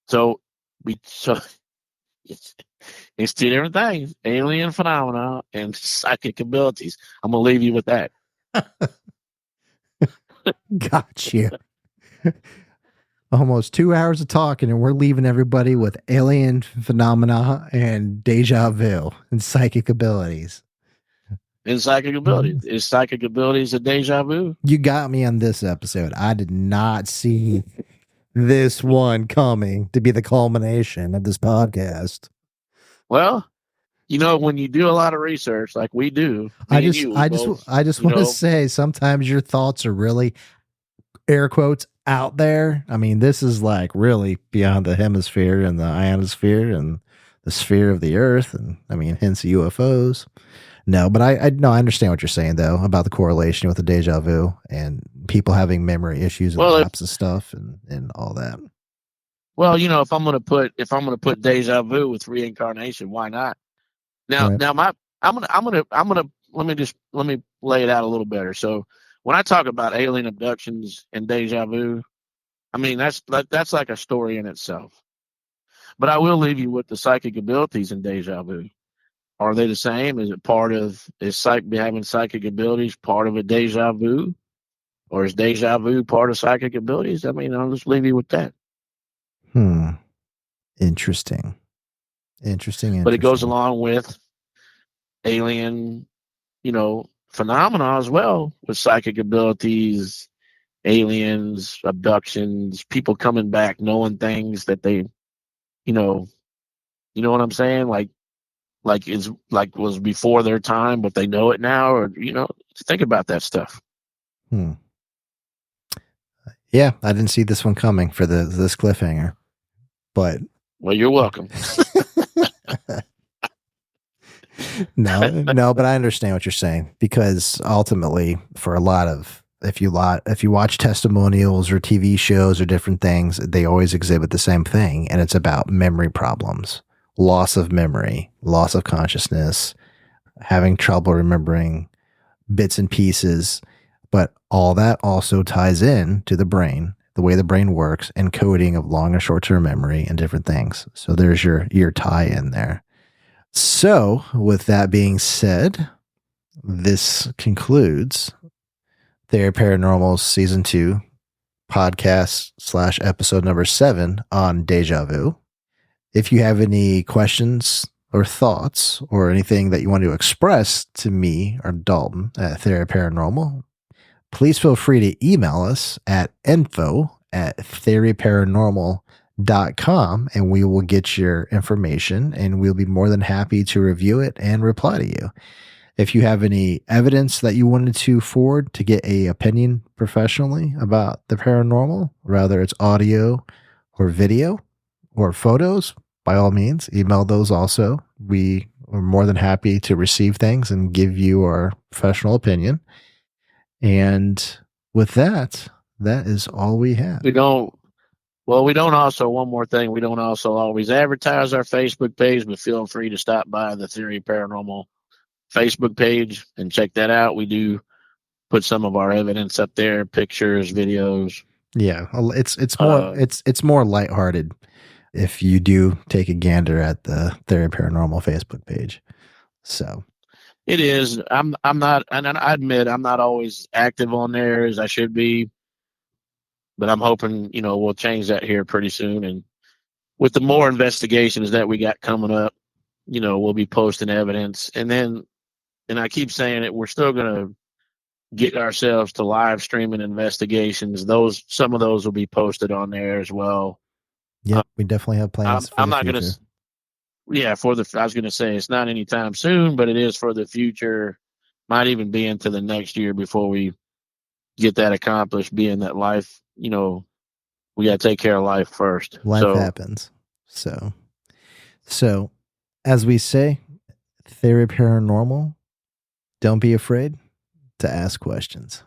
So so it's two different things: alien phenomena and psychic abilities. I'm gonna leave you with that. Gotcha. Almost 2 hours of talking, and we're leaving everybody with alien phenomena and deja vu and psychic abilities. And psychic abilities is psychic abilities a deja vu? You got me on this episode. I did not see this one coming to be the culmination of this podcast. Well, when you do a lot of research, like we do, I me and just, you, we I just, both, I just want to say sometimes your thoughts are really air quotes out there. I mean, this is like really beyond the hemisphere and the ionosphere and the sphere of the earth, and I mean, hence UFOs. No, but I no, I understand what you're saying though about the correlation with the deja vu and people having memory issues and well, lapse of stuff and all that. if I'm gonna put deja vu with reincarnation, why not? Now, Right. now my I'm gonna let me lay it out a little better. So when I talk about alien abductions and deja vu, I mean that's like a story in itself. But I will leave you with the psychic abilities in deja vu. Are they the same? Having psychic abilities part of a deja vu, or is deja vu part of psychic abilities? I mean, I'll just leave you with that. Hmm. Interesting. Interesting. But it goes Interesting. along with alien, phenomena as well, with psychic abilities, aliens, abductions, people coming back knowing things that they, you know, you know what I'm saying? Like it's like was before their time, but they know it now, or think about that stuff. Hmm. Yeah, I didn't see this one coming for this cliffhanger, but Well, you're welcome. no, but I understand what you're saying because ultimately, for a lot of if you watch testimonials or TV shows or different things, they always exhibit the same thing, and it's about memory problems, loss of memory, loss of consciousness, having trouble remembering bits and pieces, but all that also ties in to the brain, the way the brain works, and coding of long and short term memory and different things. So there's your tie in there. So, with that being said, this concludes Theory of Paranormal Season 2 podcast / episode number 7 on deja vu. If you have any questions or thoughts or anything that you want to express to me or Dalton at Theory of Paranormal, please feel free to email us at info@theoryparanormal.com and we will get your information and we'll be more than happy to review it and reply to you. If you have any evidence that you wanted to forward to get a opinion professionally about the paranormal, whether it's audio or video or photos, by all means, email those also. We are more than happy to receive things and give you our professional opinion. And with that, that is all we have. We don't. Well, we don't also, one more thing, we don't also always advertise our Facebook page, but feel free to stop by the Theory Paranormal Facebook page and check that out. We do put some of our evidence up there, pictures, videos. Yeah, it's more lighthearted if you do take a gander at the Theory Paranormal Facebook page. So it is. I'm not, and I admit I'm not always active on there as I should be, but I'm hoping we'll change that here pretty soon. And with the more investigations that we got coming up, we'll be posting evidence, and I keep saying it, we're still gonna get ourselves to live streaming investigations. Some of those will be posted on there as well. yeah, we definitely have plans for I'm the not future. I was gonna say it's not anytime soon, but it is for the future. might even be into the next year before we get that accomplished, being that life, we got to take care of life first. Life So, happens. So as we say, Theory of Paranormal, don't be afraid to ask questions.